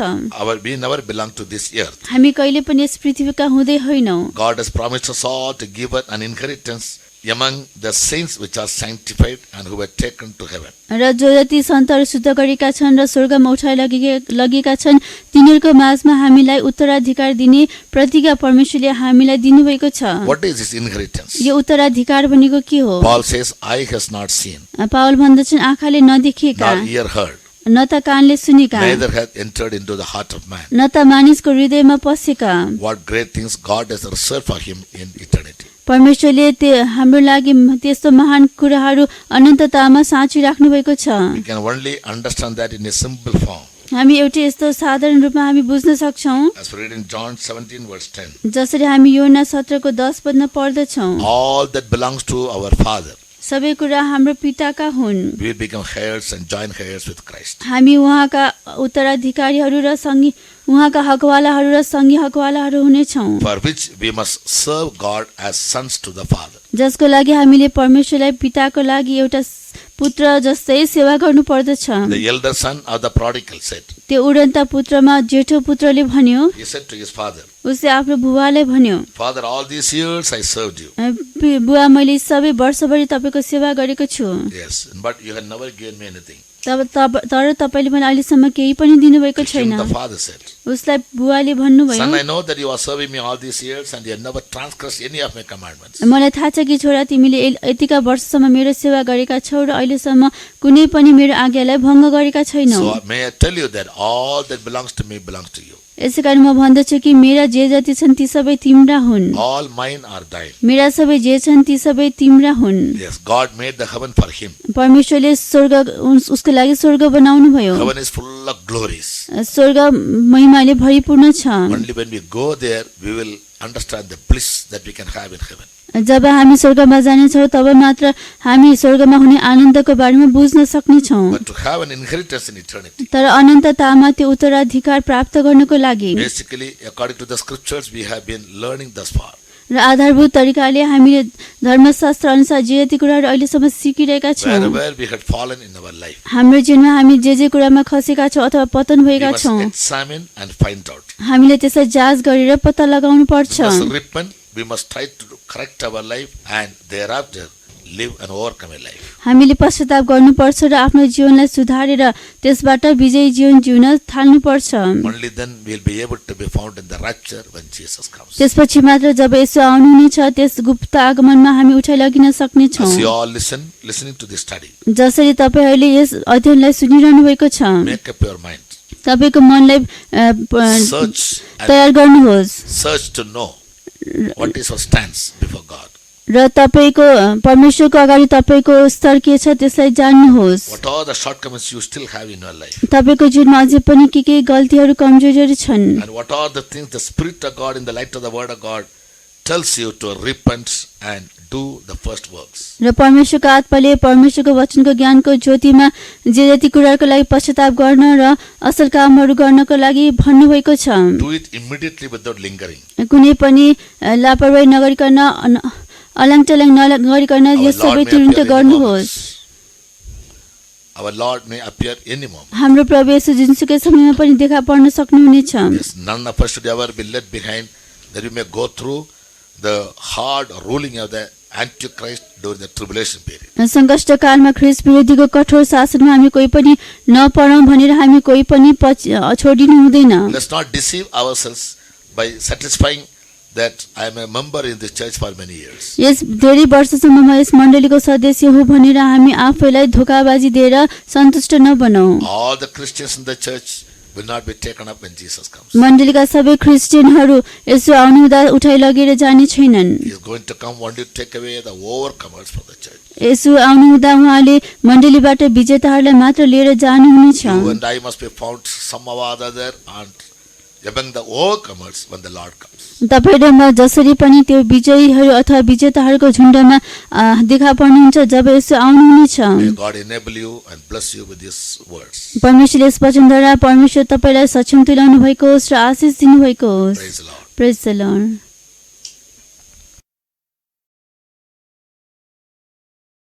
We never belong to this earth. हामी कहिले पनि यस पृथ्वीका हुँदै होइनौँ। God has promised us all to give us an inheritance among the saints which are sanctified and who were taken to heaven. र जो जति सन्तहरू शुद्ध गरेका छन् र स्वर्गमा उठाइ लगेका छन् तिनीहरूको माझमा हामीलाई उत्तराधिकार दिने प्रतिज्ञा परमेश्वरले हामीलाई दिनुभएको छ। What is this inheritance? यो उत्तराधिकार भनेको के हो? Paul says, eye has not seen, पावल भन्दछन् आँखाले नदेखेका, nor ear heard, न त कानले सुनेका, neither hath entered into the heart of man. न त मानिसको हृदयमा पसेका। What great things God has reserved for him in eternity. परमेश्वरले हाम्रो लागि त्यस्तो महान कुराहरू अनन्ततामा साँची राख्नु भएको छ। We can only understand that in a simple form. हामी एउटै यस्तो साधारण रूपमा हामी बुझ्न सक्छौँ। As we read in John 17 verse 10. जसरी हामी योना 17 को 10 पदमा पढ्दछौँ, All that belongs to our Father, सबै कुरा हाम्रो पिताका हुन्। we become heirs and joint heirs with Christ. हामी उहाँका उत्तराधिकारीहरू र सँगी उहाँका हकवालाहरू र सँगी हकवालाहरू हुनेछौँ, For which we must serve God as sons to the Father. जसको लागि हामीले परमेश्वरलाई पिताको लागि एउटा पुत्र जस्तै सेवा गर्नु पर्दछ। The elder son of the prodigal said, त्यो उडन्ता पुत्रमा जेठो पुत्रले भन्यो, he said to his father, उसले आफ्नो बुवालाई भन्यो, Father, all these years I served you. बुवा मैले सबै वर्षभरि तपाईँको सेवा गरेको छु, Yes, but you had never given me anything. तर तपाईँले मलाई अहिलेसम्म केही पनि दिनुभएको To him छैन। the father said, उसलाई बुवाले भन्नुभयो, Son, I know that you are serving me all these years and you have never transgressed any of my commandments. मलाई थाहा छ कि छोरा तिमीले यतिका वर्षसम्म मेरो सेवा गरेका छौ र अहिलेसम्म कुनै पनि मेरो आज्ञालाई भङ्ग गरेका छैनौ। So may I tell you that all that belongs to me belongs to you. यसैकारण म भन्दछु कि मेरा जे जति छन् ती सबै तिम्रा हुन्, All mine are thine. मेरा सबै जे छन् ती सबै तिम्रा हुन्। Yes, God made the heaven for him. परमेश्वरले स्वर्ग उसको लागि स्वर्ग बनाउनु भयो। Heaven is full of glories. स्वर्ग महिमाले भरिपूर्ण छ। Only when we go there, we will understand the bliss that we can have in heaven. जब हामी स्वर्गमा जानेछौँ तब मात्र हामी स्वर्गमा हुने आनन्दको बारेमा बुझ्न सक्नेछौँ। But to have an inheritance in eternity, तर अनन्ततामा त्यो उत्तराधिकार प्राप्त गर्नको लागि basically, according to the scriptures, we have been learning thus far. र आधारभूत तरिकाले हामीले धर्मशास्त्र अनुसार जे जति कुराहरू अहिलेसम्म सिकिरहेका छौँ, Wherever we had fallen in our life, हाम्रो जीवनमा हामी जे कुरामा खसेका छौँ अथवा पतन we भएका must छौँ, examine and find out. हामीले त्यसलाई जाँच गरेर पत्ता लगाउनु पर्छ। We must repent, we must try to correct our life and thereafter live and overcome a life. हामीले पश्चाताप गर्नुपर्छ र आफ्नो जीवनलाई सुधारेर त्यसबाट विजयी जीवन जिउन थाल्नुपर्छ। Only then we will be able to be found in the rapture when Jesus comes. त्यसपछि मात्र जब यसो आउनुहुनेछ त्यस गुप्त आगमनमा हामी उठाइ लगिन सक्नेछौँ। As you all listening to this study, जसरी तपाईँहरूले यस अध्ययनलाई सुनिरहनु भएको छ, make up your mind. तपाईँको मनलाई Search तयार गर्नुहोस् search to know what is our stance before God. र तपाईँको परमेश्वरको अगाडि तपाईँको स्तर के छ त्यसलाई जान्नुहोस्। What are the shortcomings you still have in your life? तपाईँको जीवनमा अझै पनि के गल्तीहरू कमजोरीहरू छन् And what are the things the Spirit of God in the light of the Word of God tells you to repent and do the first works. र परमेश्वरको आत्माले परमेश्वरको वचनको ज्ञानको ज्योतिमा जे जति कुराहरूको लागि पश्चाताप गर्न र असल कामहरू गर्नको लागि भन्नुभएको छ, Do it immediately without lingering. कुनै पनि लापरवाही नगरिकन अलाङटलाङ नगरिकन यो सबै तुरुन्त गर्नुहोस्। Our Lord may appear any moment. हाम्रो प्रभु येशू जुनसुकै समयमा पनि देखा पर्न सक्नुहुनेछ। Yes, none of us should ever be left behind, that we may go through the hard ruling of the Antichrist during the tribulation period. सङ्कष्ट कालमा ख्रिस्ट विरोधीको कठोर शासनमा हामी कोही पनि नपरौँ भनेर हामी कोही पनि छोडिनु हुँदैन। Let's not deceive ourselves by satisfying that I am a member in this church for many years. यस धेरै वर्षसम्म म यस मण्डलीको सदस्य हुँ भनेर हामी आफैलाई धोकाबाजी दिएर सन्तुष्ट नबनौँ। All the Christians in the church will not be taken up when Jesus comes. मण्डलीका सबै क्रिस्चियनहरू यसो आउनुहुँदा उठाइ लगेर जाने छैनन्। He is going to come only to take away the overcomers from the church. यसो आउनुहुँदा उहाँले मण्डलीबाट विजेताहरूलाई मात्र लिएर जानुहुनेछ। You and I must be found somehow or other and among the overcomers when the Lord comes. तपाईँ र म जसरी पनि त्यो विजयीहरू अथवा विजेताहरूको झुण्डमा देखा पर्नुहुन्छ जब यसो आउनुहुनेछ। May God enable you and bless you with these words. परमेश्वरले यस वचनद्वारा परमेश्वर तपाईँलाई सक्षम तुल्याउनु भएको होस् र आशिष दिनुभएको होस्। Praise the Lord. Praise the lord.